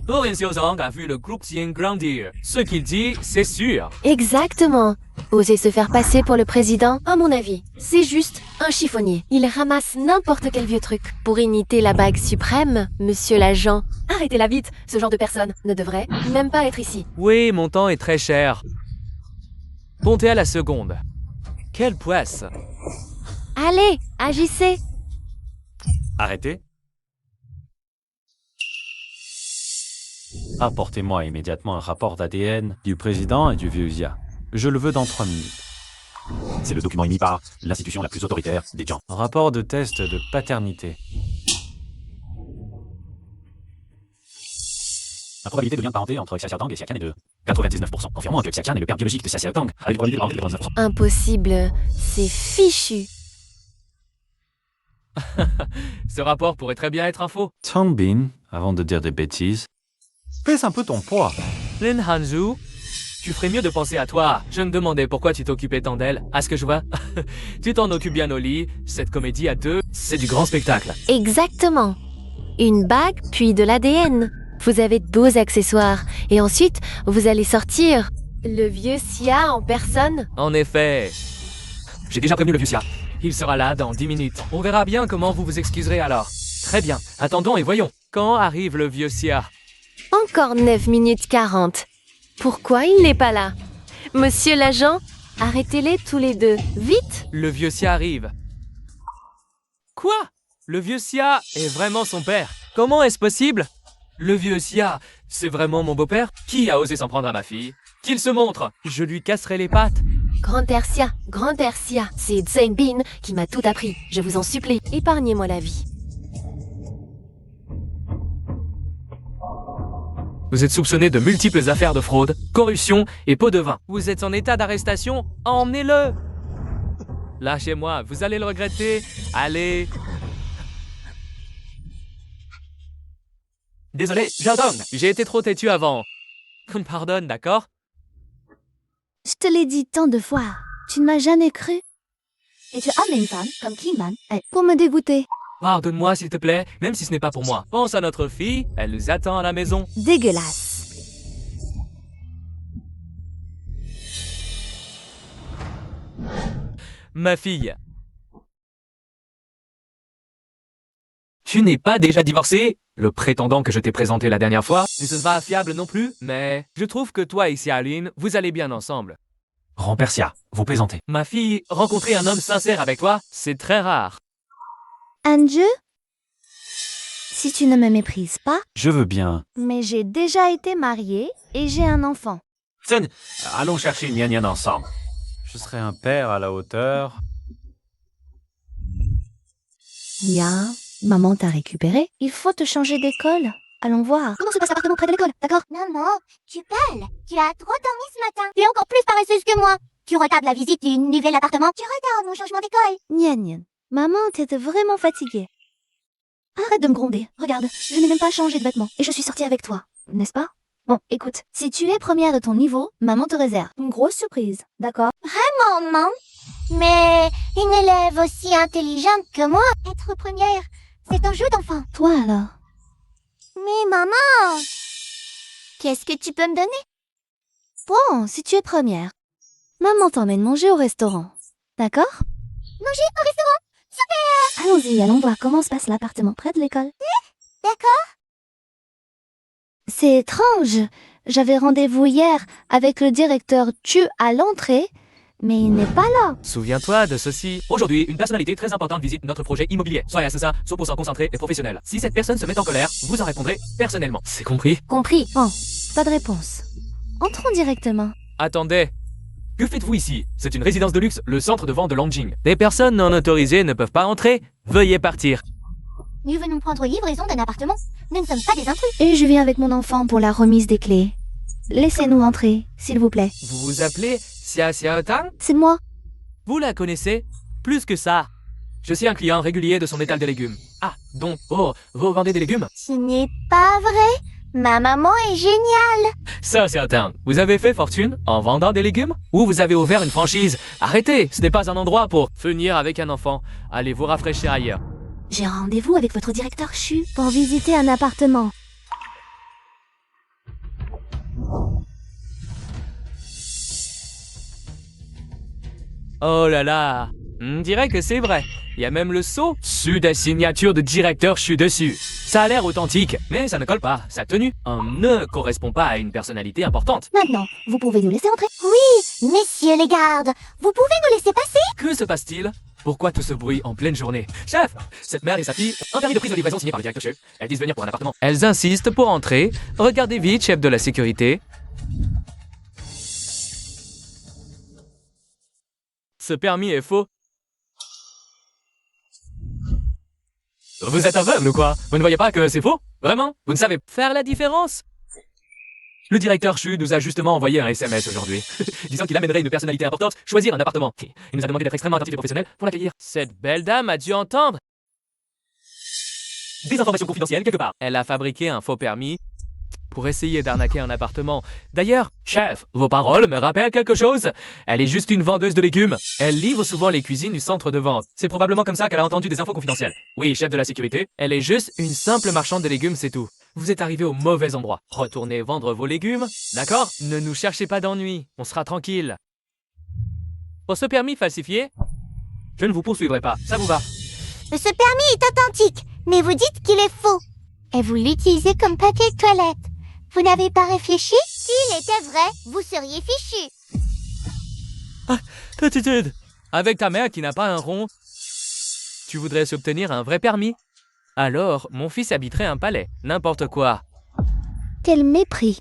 Rin Xiaozhang a vu le groupe Xing grandir. Ce qu'il dit, c'est sûr. Exactement. Oser se faire passer pour le président, à mon avis, c'est juste un chiffonnier. Il ramasse n'importe quel vieux truc. Pour imiter la bague suprême, monsieur l'agent, arrêtez-la vite, ce genre de personne ne devrait même pas être ici. Oui, mon temps est très cher. Comptez à la seconde. Quelle poisse. Allez, agissez. Arrêtez. Apportez-moi immédiatement un rapport d'ADN du président et du vieux Xia. Je le veux dans 3 minutes. C'est le document émis par l'institution la plus autoritaire des Jiang. Un rapport de test de paternité. La probabilité de lien de parenté entre Xia Xiaotang et Xia Qian est de 99%, confirmant que Xia Qian est le père biologique de Xia Xiaotang, avec une probabilité de 99%. Impossible, c'est fichu. Ce rapport pourrait très bien être un faux. Tang Bin, avant de dire des bêtises, pèse un peu ton poids. Lin Hanzhu, tu ferais mieux de penser à toi. Je me demandais pourquoi tu t'occupais tant d'elle. À ce que je vois, tu t'en occupes bien au lit. Cette comédie à deux, c'est du grand spectacle. Exactement. Une bague, puis de l'ADN. Vous avez de beaux accessoires. Et ensuite, vous allez sortir le vieux Xia en personne. En effet. J'ai déjà prévenu le vieux Xia. Il sera là dans 10 minutes. On verra bien comment vous vous excuserez alors. Très bien. Attendons et voyons. Quand arrive le vieux Xia? Encore 9 minutes 40. Pourquoi il n'est pas là? Monsieur l'agent, arrêtez-les tous les deux. Vite! Le vieux Xia arrive. Quoi? Le vieux Xia est vraiment son père? Comment est-ce possible? Le vieux Xia, c'est vraiment mon beau-père? Qui a osé s'en prendre à ma fille? Qu'il se montre! Je lui casserai les pattes. Grand Xia, c'est Zheng Bin qui m'a tout appris. Je vous en supplie, épargnez-moi la vie. Vous êtes soupçonné de multiples affaires de fraude, corruption et pot de vin. Vous êtes en état d'arrestation? Emmenez-le! Lâchez-moi, vous allez le regretter. Allez! Désolé, Xiaodong, j'ai été trop têtu avant. On me pardonne, d'accord? Je te l'ai dit tant de fois. Tu ne m'as jamais cru. Et tu amené une femme comme Kingman pour me dégoûter. Pardonne-moi, s'il te plaît, même si ce n'est pas pour moi. Pense à notre fille, elle nous attend à la maison. Dégueulasse. Ma fille. Tu n'es pas déjà divorcé? Le prétendant que je t'ai présenté la dernière fois ne se pas fiable non plus, mais je trouve que toi et Xiaolin, vous allez bien ensemble. Rampersia, vous plaisantez. Ma fille, rencontrer un homme sincère avec toi, c'est très rare. Anju? Si tu ne me méprises pas, Je veux bien. mais j'ai déjà été mariée et j'ai un enfant. Sun, allons chercher Nian Nian ensemble. Je serai un père à la hauteur Bien, maman t'a récupéré. Il faut te changer d'école. Allons voir. Comment se passe l'appartement près de l'école, d'accord? Maman, tu parles. Tu as trop dormi ce matin. Tu es encore plus paresseuse que moi. Tu retardes la visite du nouvel appartement. Tu retardes mon changement d'école. Nien, nien. Maman, t'étais vraiment fatiguée. Arrête de me gronder. Regarde, je n'ai même pas changé de vêtements. Et je suis sortie avec toi. N'est-ce pas? Bon, écoute. Si tu es première de ton niveau, maman te réserve une grosse surprise. D'accord? Maman, mais une élève aussi intelligente que moi, être première, c'est un jeu d'enfant. Toi alors? Mais maman, qu'est-ce que tu peux me donner? Bon, si tu es première. Maman t'emmène manger au restaurant. D'accord? Manger au restaurant? Super! Allons-y, allons voir comment se passe l'appartement près de l'école. D'accord. C'est étrange. J'avais rendez-vous hier avec le directeur Tu à l'entrée, mais il n'est pas là. Souviens-toi de ceci. Aujourd'hui, une personnalité très importante visite notre projet immobilier. Soyez à ça, 100% concentré et professionnel. Si cette personne se met en colère, vous en répondrez personnellement. C'est compris? Compris. Bon, pas de réponse. Entrons directement. Attendez. Que faites-vous ici? C'est une résidence de luxe, le centre de vente de Longjing. Des personnes non autorisées ne peuvent pas entrer. Veuillez partir. Nous venons prendre livraison d'un appartement. Nous ne sommes pas des intrus. Et je viens avec mon enfant pour la remise des clés. Laissez-nous entrer, s'il vous plaît. Vous vous appelez Xia Xia Tang? C'est moi. Vous la connaissez? Plus que ça. Je suis un client régulier de son étal de légumes. Ah, donc, oh, vous vendez des légumes? Ce n'est pas vrai. Ma maman est géniale. Ça, c'est certain. Vous avez fait fortune en vendant des légumes? Ou vous avez ouvert une franchise? Arrêtez, ce n'est pas un endroit pour venir avec un enfant. Allez vous rafraîchir ailleurs. J'ai un rendez-vous avec votre directeur Chu pour visiter un appartement. Oh là là, on dirait que c'est vrai. Il y a même le sceau Su de signature de directeur Chu dessus. Ça a l'air authentique, mais ça ne colle pas. Sa tenue ne correspond pas à une personnalité importante. Maintenant, vous pouvez nous laisser entrer. Oui, messieurs les gardes, vous pouvez nous laisser passer? Que se passe-t-il? Pourquoi tout ce bruit en pleine journée? Chef, cette mère et sa fille ont un permis de prise de livraison signé par le directeur Chu. Elles disent venir pour un appartement. Elles insistent pour entrer. Regardez vite, chef de la sécurité. Ce permis est faux. Vous êtes aveugle ou quoi? Vous ne voyez pas que c'est faux? Vraiment? Vous ne savez faire la différence? Le directeur Chu nous a justement envoyé un SMS aujourd'hui, disant qu'il amènerait une personnalité importante choisir un appartement. Il nous a demandé d'être extrêmement attentif et professionnel pour l'accueillir. Cette belle dame a dû entendre des informations confidentielles quelque part. Elle a fabriqué un faux permis pour essayer d'arnaquer un appartement. D'ailleurs, chef, vos paroles me rappellent quelque chose. Elle est juste une vendeuse de légumes. Elle livre souvent les cuisines du centre de vente. C'est probablement comme ça qu'elle a entendu des infos confidentielles. Oui, chef de la sécurité, elle est juste une simple marchande de légumes, c'est tout. Vous êtes arrivé au mauvais endroit. Retournez vendre vos légumes, d'accord? Ne nous cherchez pas d'ennui, on sera tranquille. Pour ce permis falsifié, je ne vous poursuivrai pas, ça vous va? Ce permis est authentique, mais vous dites qu'il est faux. Et vous l'utilisez comme papier de toilette. Vous n'avez pas réfléchi? S'il était vrai, vous seriez fichu. Attitude! Avec ta mère qui n'a pas un rond, tu voudrais s'obtenir un vrai permis? Alors, mon fils habiterait un palais, n'importe quoi. Quel mépris.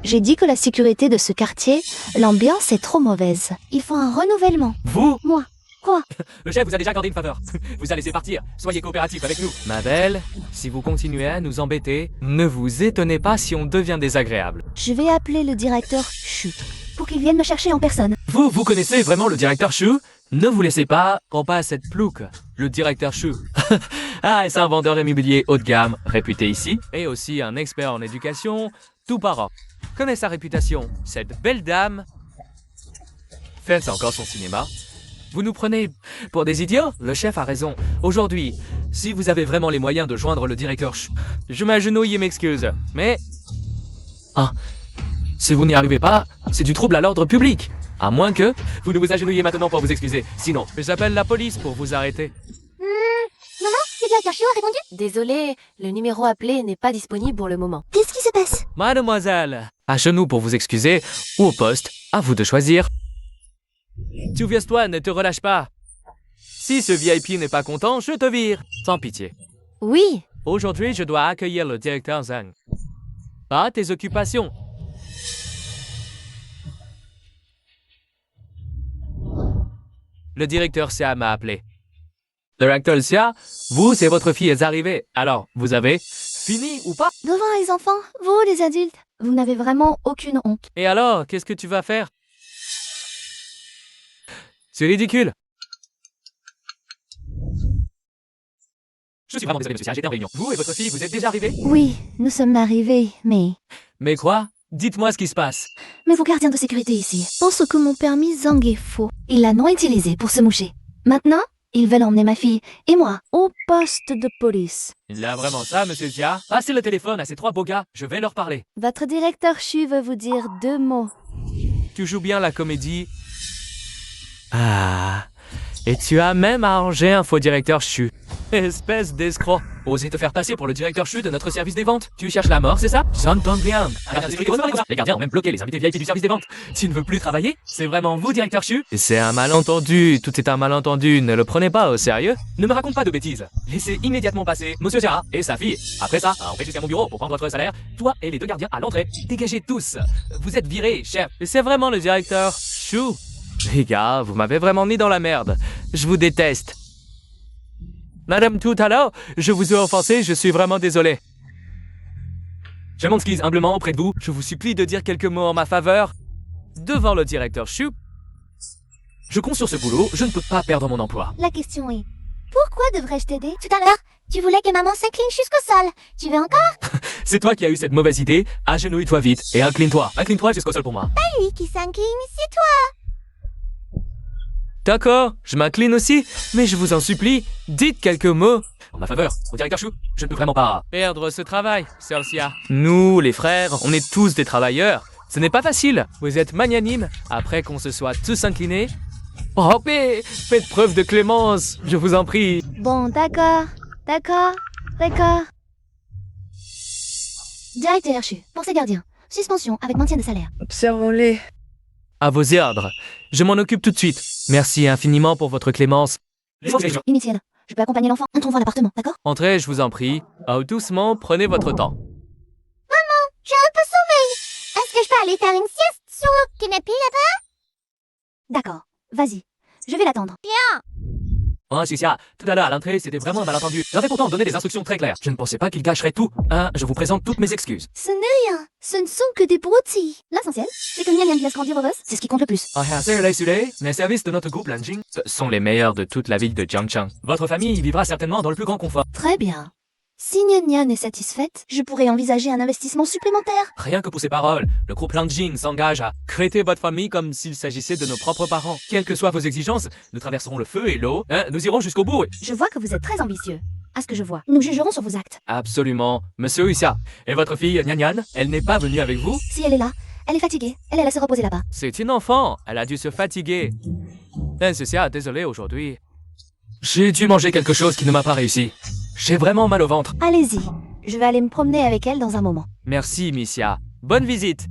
J'ai dit que la sécurité de ce quartier, l'ambiance est trop mauvaise. Il faut un renouvellement. Vous? Moi. Quoi? Le chef vous a déjà accordé une faveur. Vous a laissé partir. Soyez coopératif avec nous. Ma belle, si vous continuez à nous embêter, ne vous étonnez pas si on devient désagréable. Je vais appeler le directeur Chu pour qu'il vienne me chercher en personne. Vous connaissez vraiment le directeur Chu? Ne vous laissez pas à cette plouque. Le directeur Chu. Ah, c'est un vendeur immobilier haut de gamme, réputé ici, et aussi un expert en éducation, tout parent. Connaît sa réputation, cette belle dame. Faites encore son cinéma. Vous nous prenez pour des idiots? Le chef a raison. Aujourd'hui, si vous avez vraiment les moyens de joindre le directeur Chu, je m'agenouille et m'excuse. Mais... Ah, si vous n'y arrivez pas, c'est du trouble à l'ordre public. À moins que vous ne vous agenouillez maintenant pour vous excuser. Sinon, j'appelle la police pour vous arrêter. Maman, le directeur Chu a répondu? Désolé, le numéro appelé n'est pas disponible pour le moment. Qu'est-ce qui se passe? Mademoiselle, à genoux pour vous excuser, ou au poste, à vous de choisir. Souviens-toi, ne te relâche pas. Si ce VIP n'est pas content, je te vire. Sans pitié. Oui, Aujourd'hui, je dois accueillir le directeur Zhang. Pas tes occupations. Le directeur Xia m'a appelé. Directeur Lucia, vous et votre fille êtes arrivés. Alors, vous avez fini ou pas? Devant les enfants, vous les adultes, vous n'avez vraiment aucune honte. Et alors, qu'est-ce que tu vas faire? C'est ridicule. Je suis vraiment désolé, monsieur Sia, j'étais en réunion. Vous et votre fille, vous êtes déjà arrivés? Oui, nous sommes arrivés, mais... Mais quoi? Dites-moi ce qui se passe. Mais vos gardiens de sécurité ici pensent que mon permis Zhang est faux. Ils l'ont utilisé pour se moucher. Maintenant, ils veulent emmener ma fille et moi au poste de police. Il a vraiment ça, monsieur Sia? Passez le téléphone à ces 3 beaux gars, je vais leur parler. Votre directeur Chu veut vous dire 2 mots. Tu joues bien la comédie. Ah. Et tu as même arrangé un faux directeur Chu. Espèce d'escroc. Oser te faire passer pour le directeur Chu de notre service des ventes. Tu cherches la mort, c'est ça? J'entends bien. Les gardiens ont même bloqué les invités VIP du service des ventes. Tu ne veux plus travailler? C'est vraiment vous, directeur Chu? C'est un malentendu. Tout est un malentendu. Ne le prenez pas au sérieux. Ne me raconte pas de bêtises. Laissez immédiatement passer monsieur Sia et sa fille. Après ça, entrez jusqu'à mon bureau pour prendre votre salaire. Toi et les 2 gardiens à l'entrée. Dégagez tous. Vous êtes virés, chef. C'est vraiment le directeur Chu. Les gars, vous m'avez vraiment mis dans la merde. Je vous déteste. Madame, tout à l'heure, je vous ai offensé, je suis vraiment désolé. Je m'excuse humblement auprès de vous. Je vous supplie de dire quelques mots en ma faveur. Devant le directeur Chu. Je compte sur ce boulot, je ne peux pas perdre mon emploi. La question est, pourquoi devrais-je t'aider? Tout à l'heure, tu voulais que maman s'incline jusqu'au sol. Tu veux encore? C'est toi qui as eu cette mauvaise idée. Agenouille-toi vite et incline-toi. Incline-toi jusqu'au sol pour moi. Pas lui qui s'incline, c'est toi. D'accord, je m'incline aussi, mais je vous en supplie, dites quelques mots. En ma faveur, au directeur Chu, je ne peux vraiment pas perdre ce travail, Sir Sia. Nous, les frères, on est tous des travailleurs. Ce n'est pas facile. Vous êtes magnanime, après qu'on se soit tous inclinés. Oh, mais faites preuve de clémence, je vous en prie. Bon, d'accord. Directeur Chu, pour ces gardiens, suspension avec maintien de salaire. Observons-les. À vos ordres. Je m'en occupe tout de suite. Merci infiniment pour votre clémence. Inutile. Je peux accompagner l'enfant en trouvant l'appartement, d'accord? Entrez, je vous en prie. Oh, doucement, prenez votre temps. Maman, j'ai un peu sommeil. Est-ce que je peux aller faire une sieste sur le canapé là-bas? D'accord. Vas-y. Je vais l'attendre. Oh, Sia, tout à l'heure à l'entrée, c'était vraiment malentendu. J'avais pourtant donné des instructions très claires. Je ne pensais pas qu'il cacherait tout. Je vous présente toutes mes excuses. Ce n'est rien. Ce ne sont que des broutilles. L'essentiel, c'est que Nian laisse grandir heureuse. C'est ce qui compte le plus. Les services de notre groupe Lanjing sont les meilleurs de toute la ville de Jiangcheng. Votre famille y vivra certainement dans le plus grand confort. Très bien. Si Nian est satisfaite, je pourrais envisager un investissement supplémentaire. Rien que pour ces paroles, le groupe Lanjing s'engage à traiter votre famille comme s'il s'agissait de nos propres parents. Quelles que soient vos exigences, nous traverserons le feu et l'eau. Nous irons jusqu'au bout. Je vois que vous êtes très ambitieux. À ce que je vois, nous jugerons sur vos actes. Monsieur Huxia. Et votre fille Nian, elle n'est pas venue avec vous? Si elle est là, elle est fatiguée. Elle à se reposer là-bas. C'est une enfant. Elle a dû se fatiguer. Sia, désolé aujourd'hui. J'ai dû manger quelque chose qui ne m'a pas réussi. J'ai vraiment mal au ventre. Allez-y. Je vais aller me promener avec elle dans un moment. Merci, Missia. Bonne visite.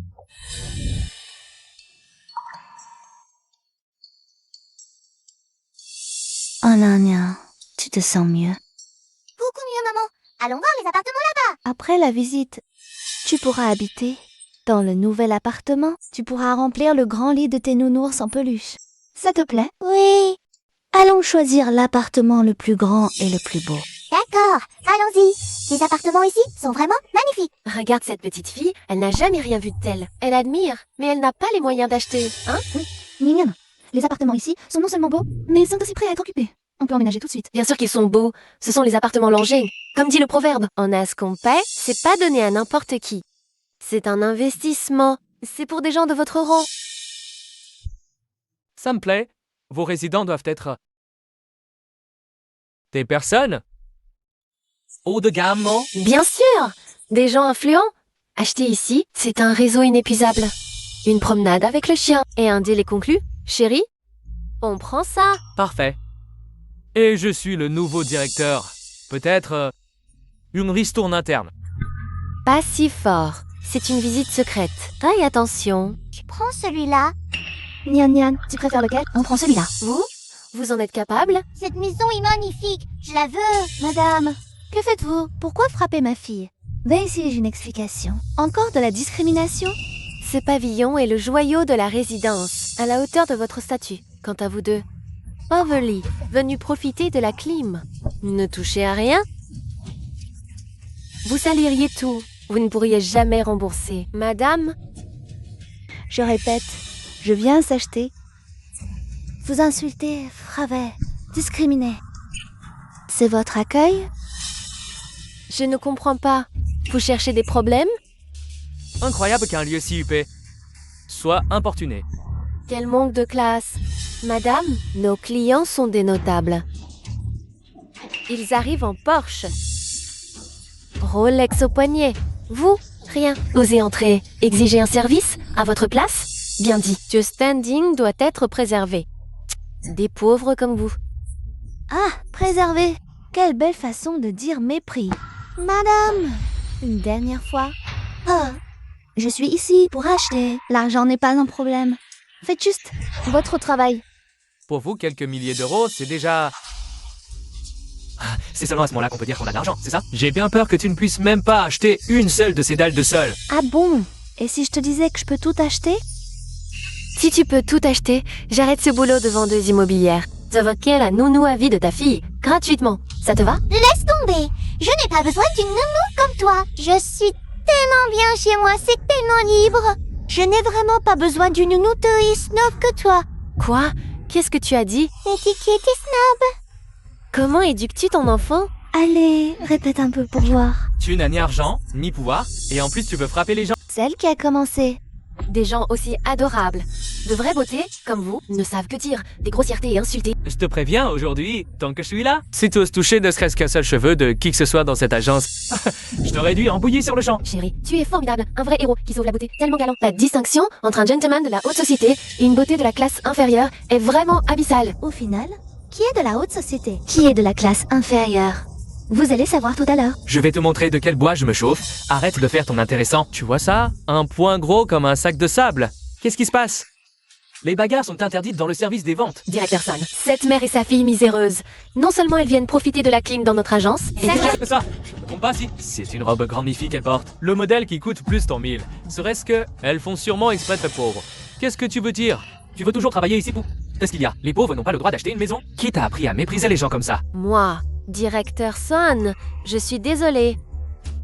Oh Nian, tu te sens mieux? Beaucoup mieux, maman. Allons voir les appartements là-bas. Après la visite, tu pourras habiter dans le nouvel appartement. Tu pourras remplir le grand lit de tes nounours en peluche. Ça te plaît? Oui. Allons choisir l'appartement le plus grand et le plus beau. D'accord, allons-y. Les appartements ici sont vraiment magnifiques. Regarde cette petite fille, elle n'a jamais rien vu de tel. Elle admire, mais elle n'a pas les moyens d'acheter, hein? Oui, Nian, les appartements ici sont non seulement beaux, mais ils sont aussi prêts à être occupés. On peut emménager tout de suite. Bien sûr qu'ils sont beaux, ce sont les appartements Lanjing. Comme dit le proverbe, on a ce qu'on paie, c'est pas donné à n'importe qui. C'est un investissement, c'est pour des gens de votre rang. Ça me plaît. Vos résidents doivent être des personnes haut de gamme, non? Bien sûr, des gens influents. Acheter ici, c'est un réseau inépuisable. Une promenade avec le chien. Et un deal est conclu, chérie? On prend ça. Parfait. Et je suis le nouveau directeur. Peut-être une ristourne interne. Pas si fort. C'est une visite secrète. Aïe, attention. Tu prends celui-là. Nian, tu préfères lequel? On prend celui-là. Vous en êtes capable? Cette maison est magnifique. Je la veux. Madame, que faites-vous? Pourquoi frapper ma fille? Vais-y, j'ai une explication. Encore de la discrimination? Ce pavillon est le joyau de la résidence, à la hauteur de votre statut. Quant à vous deux, Overly, venu profiter de la clim. Ne touchez à rien. Vous saliriez tout. Vous ne pourriez jamais rembourser. Madame, Je répète, je viens s'acheter. Vous insultez, fravez, discriminez. C'est votre accueil? je ne comprends pas. Vous cherchez des problèmes? Incroyable qu'un lieu si huppé soit importuné. Quel manque de classe. Madame, nos clients sont des notables. Ils arrivent en Porsche. Rolex au poignet. Vous, rien. Osez entrer. Exigez un service à votre place? Bien dit. Ce standing doit être préservé. Des pauvres comme vous. Ah, préservé. Quelle belle façon de dire mépris. Madame, une dernière fois. Ah, je suis ici pour acheter. L'argent n'est pas un problème. Faites juste votre travail. Pour vous, quelques milliers d'euros, c'est déjà... Ah, c'est seulement à ce moment-là qu'on peut dire qu'on a de l'argent, c'est ça? J'ai bien peur que tu ne puisses même pas acheter une seule de ces dalles de sol. Ah bon? Et si je te disais que je peux tout acheter? Si tu peux tout acheter, j'arrête ce boulot de vendeuse immobilière. J'invoquerai la nounou à vie de ta fille, gratuitement. Ça te va? Laisse tomber. Je n'ai pas besoin d'une nounou comme toi. Je suis tellement bien chez moi, c'est tellement libre. Je n'ai vraiment pas besoin d'une nounou et snob que toi. Quoi? Qu'est-ce que tu as dit? Étiquette et snob. Comment éduques-tu ton enfant? Allez, répète un peu pour voir. Tu n'as ni argent, ni pouvoir, et en plus tu veux frapper les gens. Celle qui a commencé. Des gens aussi adorables. De vraie beauté, comme vous, ne savent que dire. Des grossièretés et insulter. Je te préviens, aujourd'hui, tant que je suis là, si tu oses toucher ne serait-ce qu'un seul cheveu de qui que ce soit dans cette agence, je te réduis en bouillie sur le champ. Chérie, tu es formidable, un vrai héros qui sauve la beauté, tellement galant. La distinction entre un gentleman de la haute société et une beauté de la classe inférieure est vraiment abyssale. Au final, qui est de la haute société? Qui est de la classe inférieure? Vous allez savoir tout à l'heure. Je vais te montrer de quel bois je me chauffe. Arrête de faire ton intéressant. Tu vois ça? Un point gros comme un sac de sable. Qu'est-ce qui se passe? Les bagarres sont interdites dans le service des ventes. Directeur Son, cette mère et sa fille miséreuses. Non seulement elles viennent profiter de la clim dans notre agence, Qu'est-ce que ça? Je me trompe pas si. C'est une robe grande-mi-fille qu'elle porte. Le modèle qui coûte plus ton 1000. Serait-ce que elles font sûrement exprès de pauvres. Qu'est-ce que tu veux dire? Tu veux toujours travailler ici pour... Qu'est-ce qu'il y a? Les pauvres n'ont pas le droit d'acheter une maison? Qui t'a appris à mépriser les gens comme ça? moi, directeur Son, je suis désolée.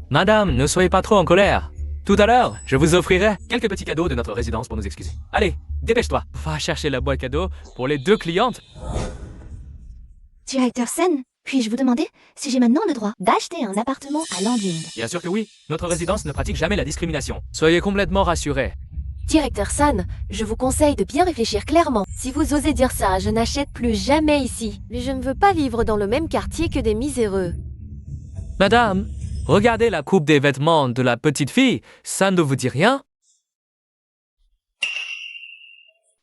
Madame, ne soyez pas trop en colère. Tout à l'heure, je vous offrirai quelques petits cadeaux de notre résidence pour nous excuser. Allez, dépêche-toi. Va chercher la boîte cadeau pour les 2 clientes. Directeur Sen, puis-je vous demander si j'ai maintenant le droit d'acheter un appartement à Landing? Bien sûr que oui. Notre résidence ne pratique jamais la discrimination. Soyez complètement rassurés. Directeur San, je vous conseille de bien réfléchir clairement. Si vous osez dire ça, je n'achète plus jamais ici. Mais je ne veux pas vivre dans le même quartier que des miséreux. Madame, regardez la coupe des vêtements de la petite fille. Ça ne vous dit rien?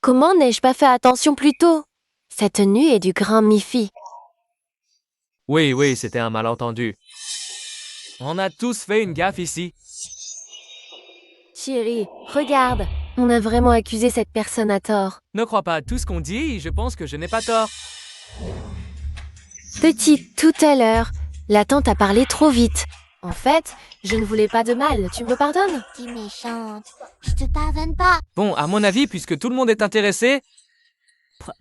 Comment n'ai-je pas fait attention plus tôt? Cette tenue est du grand mi-fi. Oui, c'était un malentendu. On a tous fait une gaffe ici. Chérie, regarde. On a vraiment accusé cette personne à tort. Ne crois pas à tout ce qu'on dit, je pense que je n'ai pas tort. Petite, tout à l'heure, la tante a parlé trop vite. En fait, je ne voulais pas de mal, tu me pardonnes? T'es méchante. Je te pardonne pas. Bon, à mon avis, puisque tout le monde est intéressé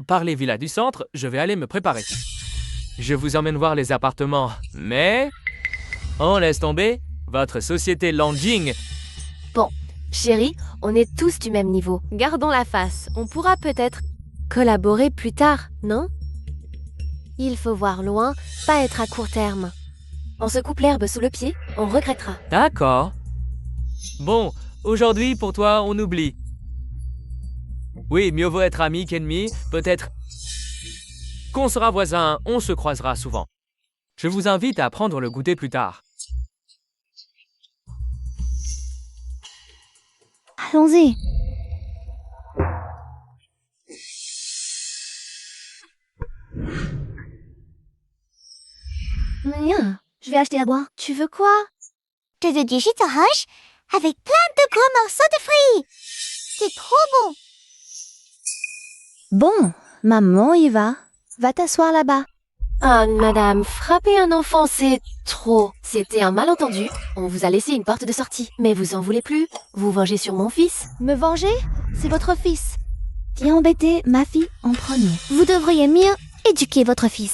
par les villas du centre, je vais aller me préparer. Je vous emmène voir les appartements, mais... On laisse tomber votre société Landing. Bon, chérie, on est tous du même niveau. Gardons la face, on pourra peut-être collaborer plus tard, non? Il faut voir loin, pas être à court terme. On se coupe l'herbe sous le pied, on regrettera. D'accord. Bon, aujourd'hui, pour toi, on oublie. Oui, mieux vaut être ami qu'ennemi, peut-être qu'on sera voisins, on se croisera souvent. Je vous invite à prendre le goûter plus tard. Allons-y. Rien. Je vais acheter à boire. Tu veux quoi? De digit orange avec plein de gros morceaux de fruits. C'est trop bon. Bon, maman y va. Va t'asseoir là-bas. Ah, madame, frapper un enfant, c'est trop. C'était un malentendu. On vous a laissé une porte de sortie. Mais vous en voulez plus? Vous vengez sur mon fils? Me venger? C'est votre fils. Qui a embêté ma fille en premier. Vous devriez mieux éduquer votre fils.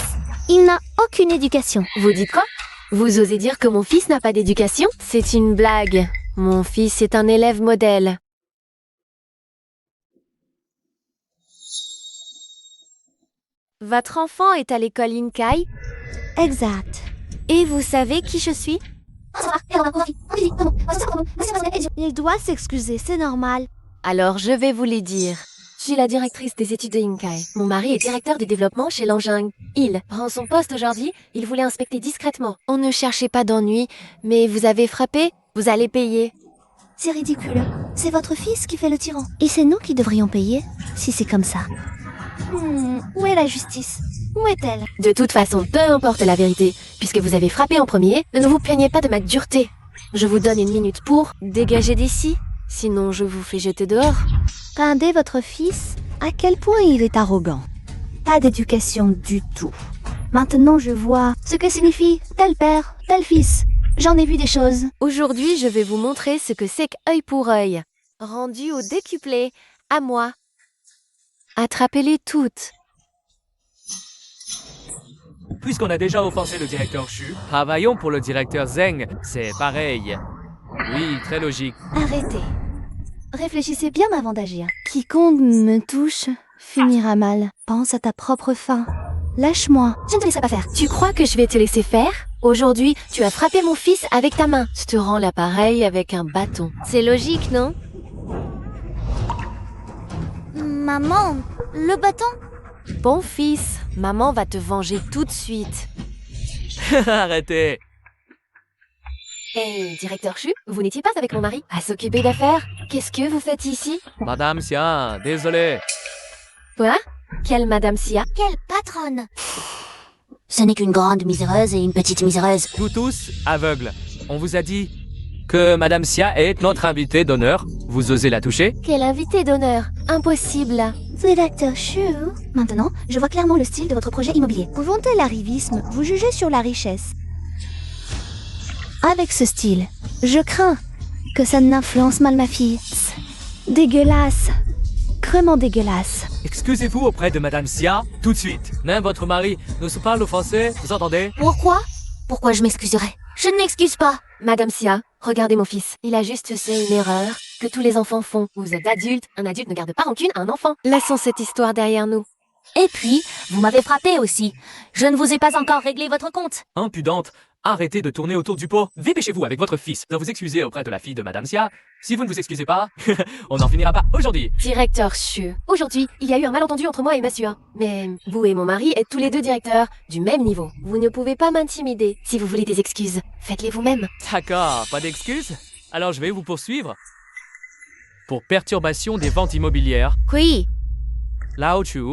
Il n'a aucune éducation. Vous dites quoi? Vous osez dire que mon fils n'a pas d'éducation? C'est une blague. Mon fils est un élève modèle. Votre enfant est à l'école Inkai? Exact. Et vous savez qui je suis? Il doit s'excuser, c'est normal. Alors je vais vous les dire. Je suis la directrice des études de Inkai. Mon mari est directeur du développement chez Langjing. Il prend son poste aujourd'hui, il voulait inspecter discrètement. On ne cherchait pas d'ennui, mais vous avez frappé, vous allez payer. C'est ridicule. C'est votre fils qui fait le tyran. Et c'est nous qui devrions payer, si c'est comme ça. Où est la justice? Où est-elle? De toute façon, peu importe la vérité, puisque vous avez frappé en premier, ne vous plaignez pas de ma dureté. Je vous donne 1 minute pour dégager d'ici, sinon je vous fais jeter dehors. Regardez votre fils, à quel point il est arrogant. Pas d'éducation du tout. Maintenant je vois ce que signifie tel père, tel fils. J'en ai vu des choses. Aujourd'hui, je vais vous montrer ce que c'est qu'œil pour œil. Rendu au décuplé, à moi. Attrapez-les toutes. Puisqu'on a déjà offensé le directeur Shu, travaillons pour le directeur Zeng. C'est pareil. Oui, très logique. Arrêtez. Réfléchissez bien avant d'agir. Quiconque me touche finira mal. Pense à ta propre fin. Lâche-moi. Je ne te laisserai pas faire. Tu crois que je vais te laisser faire? Aujourd'hui, tu as frappé mon fils avec ta main. Je te rends l'appareil avec un bâton. C'est logique, non? Maman, le bâton? Bon fils, maman va te venger tout de suite. Arrêtez. Hey, directeur Chu, vous n'étiez pas avec mon mari à s'occuper d'affaires? Qu'est-ce que vous faites ici? Madame Xia, désolé. Quoi? Quelle Madame Sia? Quelle patronne! Ce n'est qu'une grande miséreuse et une petite miséreuse. Vous tous aveugles. On vous a dit que Madame Xia est notre invitée d'honneur. Vous osez la toucher? Quel invité d'honneur? Impossible. Directeur Shu. Maintenant, je vois clairement le style de votre projet immobilier. Vous vantez l'arrivisme, vous jugez sur la richesse. Avec ce style, je crains que ça n'influence mal ma fille. Dégueulasse. Vraiment dégueulasse. Excusez-vous auprès de Madame Xia, tout de suite. Même votre mari nous parle français, vous entendez? Pourquoi? Pourquoi je m'excuserais? Je ne m'excuse pas. Madame Sia, regardez mon fils. Il a juste fait une erreur que tous les enfants font. Vous êtes adulte, un adulte ne garde pas rancune à un enfant. Laissons cette histoire derrière nous. Et puis, vous m'avez frappé aussi. Je ne vous ai pas encore réglé votre compte. Impudente, arrêtez de tourner autour du pot. Dépêchez-vous avec votre fils de vous excuser auprès de la fille de Madame Xia. Si vous ne vous excusez pas, on n'en finira pas aujourd'hui. Directeur Chu, aujourd'hui, il y a eu un malentendu entre moi et monsieur. Mais vous et mon mari êtes tous les deux directeurs du même niveau. Vous ne pouvez pas m'intimider. Si vous voulez des excuses, faites-les vous-même. D'accord, pas d'excuses? Alors je vais vous poursuivre. Pour perturbation des ventes immobilières. Oui. Lao Chu,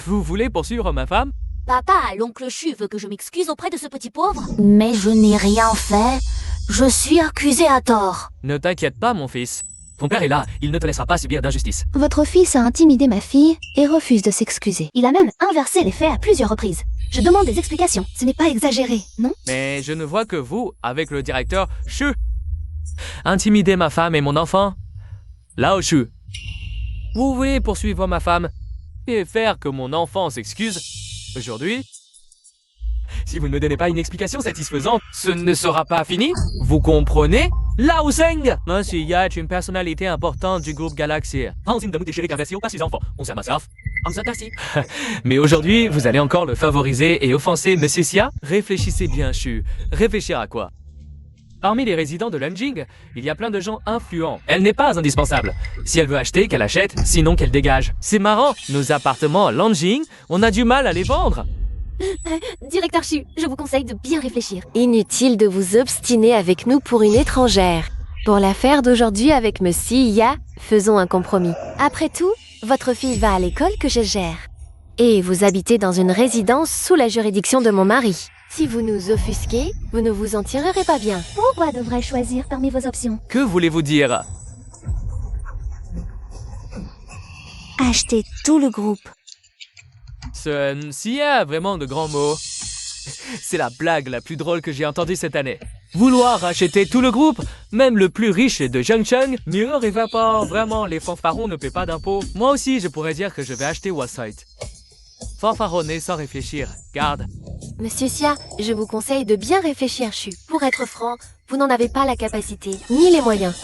vous voulez poursuivre ma femme? Papa, l'oncle Chu veut que je m'excuse auprès de ce petit pauvre. Mais je n'ai rien fait. Je suis accusé à tort. Ne t'inquiète pas, mon fils. Ton père est là, il ne te laissera pas subir d'injustice. Votre fils a intimidé ma fille et refuse de s'excuser. Il a même inversé les faits à plusieurs reprises. Je demande des explications. Ce n'est pas exagéré, non? Mais je ne vois que vous, avec le directeur Chu. Intimider ma femme et mon enfant? Lao Chu. Vous voulez poursuivre ma femme et faire que mon enfant s'excuse aujourd'hui? Si vous ne me donnez pas une explication satisfaisante, ce ne sera pas fini. Vous comprenez? Lao Zeng! Monsieur Ya est une personnalité importante du groupe Galaxy. Mais aujourd'hui, vous allez encore le favoriser et offenser Monsieur Xia? Réfléchissez bien, Chu. Réfléchir à quoi? Parmi les résidents de Langjing, il y a plein de gens influents. Elle n'est pas indispensable. Si elle veut acheter, qu'elle achète, sinon qu'elle dégage. C'est marrant, nos appartements à Langjing, on a du mal à les vendre. Directeur Chu, je vous conseille de bien réfléchir. Inutile de vous obstiner avec nous pour une étrangère. Pour l'affaire d'aujourd'hui avec Monsieur Ya, faisons un compromis. Après tout, votre fille va à l'école que je gère. Et vous habitez dans une résidence sous la juridiction de mon mari. Si vous nous offusquez, vous ne vous en tirerez pas bien. Pourquoi devrais-je choisir parmi vos options? Que voulez-vous dire? Acheter tout le groupe. S'il y a vraiment de grands mots, c'est la blague la plus drôle que j'ai entendue cette année. Vouloir racheter tout le groupe, même le plus riche de Zhengcheng, Mirror et Vapor, vraiment, les fanfarons ne paient pas d'impôts. Moi aussi, je pourrais dire que je vais acheter Wasite. fanfaronner sans réfléchir. Garde. Monsieur Xia, je vous conseille de bien réfléchir, Chu. Pour être franc, vous n'en avez pas la capacité, ni les moyens.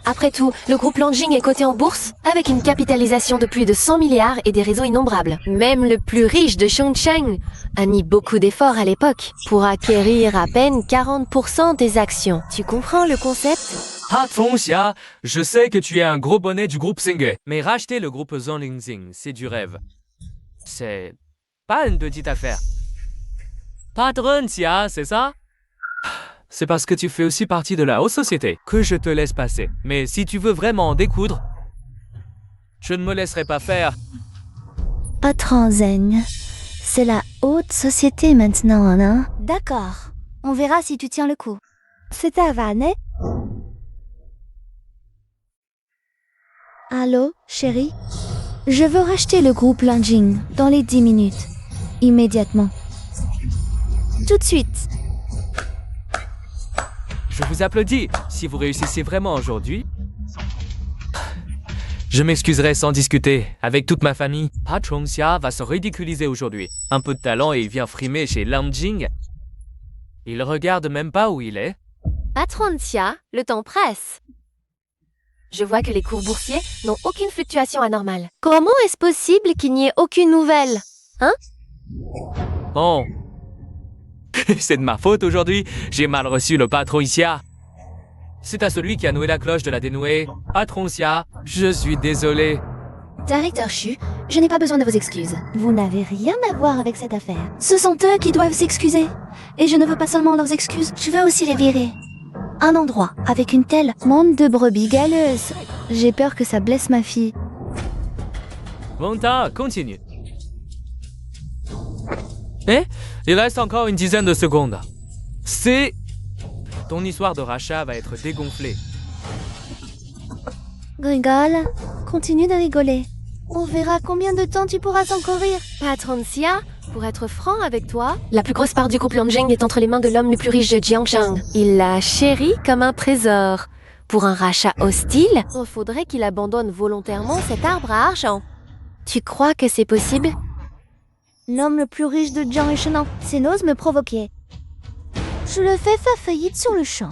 Après tout, le groupe Lanjing est coté en bourse, avec une capitalisation de plus de 100 milliards et des réseaux innombrables. Même le plus riche de Chongcheng a mis beaucoup d'efforts à l'époque pour acquérir à peine 40% des actions. Tu comprends le concept? Xia, je sais que tu es un gros bonnet du groupe Senge, mais racheter le groupe Zonlingxing, c'est du rêve. C'est pas une petite affaire. Patron Xia, c'est ça? C'est parce que tu fais aussi partie de la haute société que je te laisse passer. Mais si tu veux vraiment en découdre, je ne me laisserai pas faire. Patron Zeng, c'est la haute société maintenant, hein? D'accord. On verra si tu tiens le coup. C'est ta vanne? Allô, chérie? Je veux racheter le groupe Lanjing dans les 10 minutes. Immédiatement. Tout de suite. Je vous applaudis. Si vous réussissez vraiment aujourd'hui, je m'excuserai sans discuter avec toute ma famille. Patron Xia va se ridiculiser aujourd'hui. Un peu de talent et il vient frimer chez Lanjing. Il regarde même pas où il est. Patron Xia, le temps presse. Je vois que les cours boursiers n'ont aucune fluctuation anormale. Comment est-ce possible qu'il n'y ait aucune nouvelle? Hein? Bon. C'est de ma faute aujourd'hui. J'ai mal reçu le patron Xia. C'est à celui qui a noué la cloche de la dénouer. Patron Xia, je suis désolé. Directeur Chu, je n'ai pas besoin de vos excuses. Vous n'avez rien à voir avec cette affaire. Ce sont eux qui doivent s'excuser. Et je ne veux pas seulement leurs excuses, je veux aussi les virer. Un endroit avec une telle monde de brebis galeuses. J'ai peur que ça blesse ma fille. Bon temps, continue. Eh, il reste encore une dizaine de secondes. C'est... Ton histoire de rachat va être dégonflée. Rigole, continue de rigoler. On verra combien de temps tu pourras encore rire. Patron Xia, pour être franc avec toi, la plus grosse part du groupe Lanjing est entre les mains de l'homme le plus riche de Jiangshang. Il l'a chéri comme un trésor. Pour un rachat hostile, il faudrait qu'il abandonne volontairement cet arbre à argent. Tu crois que c'est possible? L'homme le plus riche de Jiangshang, c'est n'ose me provoquer. Je le fais faire faillite sur le champ.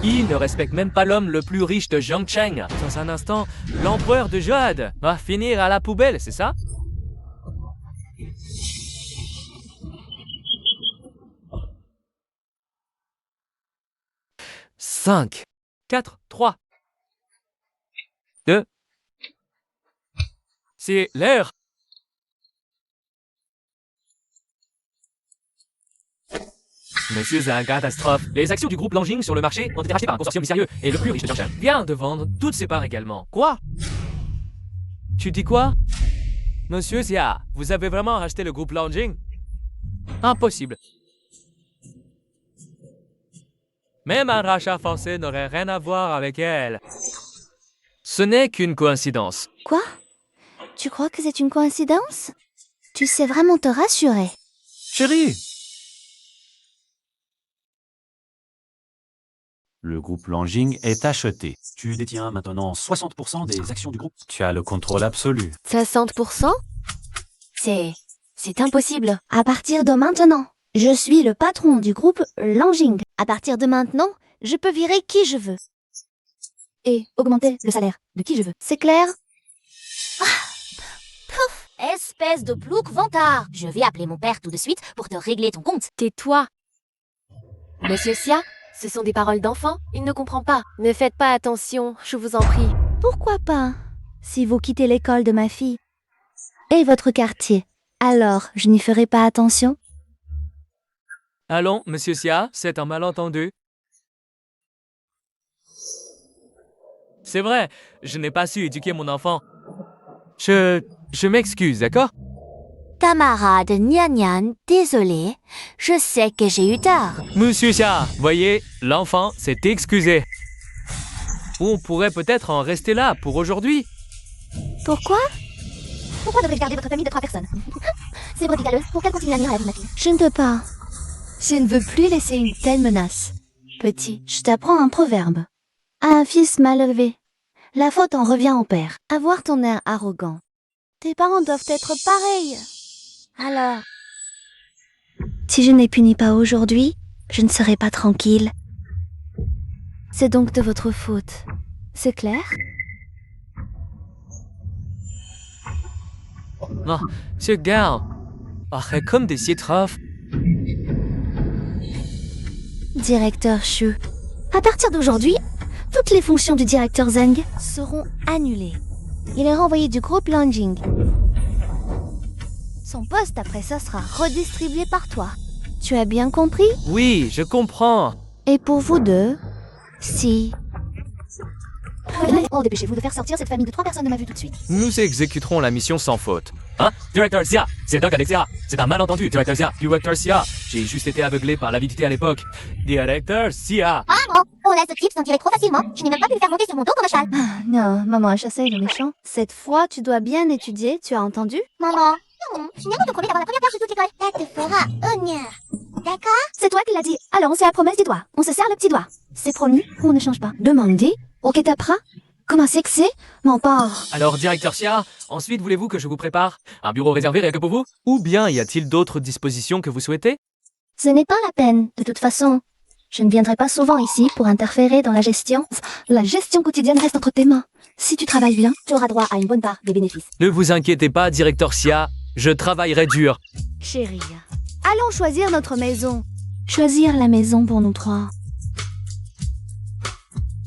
Il ne respecte même pas l'homme le plus riche de Jiangcheng. Dans un instant, l'empereur de Jade va finir à la poubelle, c'est ça? Cinq, 4, 3, 2. C'est l'heure. Monsieur, c'est une catastrophe. Les actions du groupe Lanjing sur le marché ont été rachetées par un consortium mystérieux et le plus riche de Jiangshang vient de vendre toutes ses parts également. Quoi? Tu dis quoi? Monsieur Xia, vous avez vraiment racheté le groupe Lanjing? Impossible. Même un rachat forcé n'aurait rien à voir avec elle. Ce n'est qu'une coïncidence. Quoi? Tu crois que c'est une coïncidence? Tu sais vraiment te rassurer. Chérie! Le groupe Lanjing est acheté. Tu détiens maintenant 60% des actions du groupe. Tu as le contrôle absolu. 60%? C'est impossible. À partir de maintenant, je suis le patron du groupe Lanjing. À partir de maintenant, je peux virer qui je veux. Et augmenter le salaire de qui je veux. C'est clair? Espèce de plouc vantard. Je vais appeler mon père tout de suite pour te régler ton compte. Tais-toi. Monsieur Xia, ce sont des paroles d'enfant, il ne comprend pas. Ne faites pas attention, je vous en prie. Pourquoi pas? Si vous quittez l'école de ma fille et votre quartier, alors je n'y ferai pas attention? Allons, monsieur Xia, c'est un malentendu. C'est vrai, je n'ai pas su éduquer mon enfant. Je m'excuse, d'accord? Camarade Nian Nian, désolé. Je sais que j'ai eu tort. Monsieur Xia, voyez, l'enfant s'est excusé. On pourrait peut-être en rester là pour aujourd'hui. Pourquoi? Pourquoi devrais-je garder votre famille de 3 personnes? C'est brebis pour qu'elle continue à venir rêve, ma fille. Je ne peux pas. Je ne veux plus laisser une telle menace. Petit, je t'apprends un proverbe. À un fils mal élevé, la faute en revient au père. Avoir ton air arrogant. Tes parents doivent être pareils. Alors, si je ne les punis pas aujourd'hui, je ne serai pas tranquille. C'est donc de votre faute. C'est clair? Non, c'est Gao. Arrête comme des citrafes. Directeur Shu. À partir d'aujourd'hui, toutes les fonctions du directeur Zeng seront annulées. Il est renvoyé du groupe Lanjing. Son poste après ça sera redistribué par toi. Tu as bien compris? Oui, je comprends. Et pour vous deux, si... Oh, dépêchez-vous de faire sortir cette famille de 3 personnes de ma vue tout de suite. Nous exécuterons la mission sans faute. Hein? Directeur Xia, c'est Doc avec Xia. C'est un malentendu, Directeur Xia. Directeur Xia, j'ai juste été aveuglé par l'avidité à l'époque. Directeur Xia. Ah non, on laisse ce type s'en tirer trop facilement. Je n'ai même pas pu le faire monter sur mon dos comme un cheval. Non, maman a chassé le méchant. Cette fois, tu dois bien étudier, tu as entendu? Maman, non, je n'ai pas de promis d'avoir la première place de toute l'école. Ça te fera honneur. D'accord? C'est toi qui l'as dit. Alors on se la promesse des doigts. On se serre le petit doigt. C'est promis ou on ne change pas? Demandez. Ok, t'apprends? Comment c'est que c'est? Mon porc. Alors, Directeur Xia, ensuite voulez-vous que je vous prépare un bureau réservé rien que pour vous? Ou bien y a-t-il d'autres dispositions que vous souhaitez? Ce n'est pas la peine. De toute façon, je ne viendrai pas souvent ici pour interférer dans la gestion. La gestion quotidienne reste entre tes mains. Si tu travailles bien, tu auras droit à une bonne part des bénéfices. Ne vous inquiétez pas, Directeur Xia, je travaillerai dur. Chérie, allons choisir notre maison. Choisir la maison pour nous trois.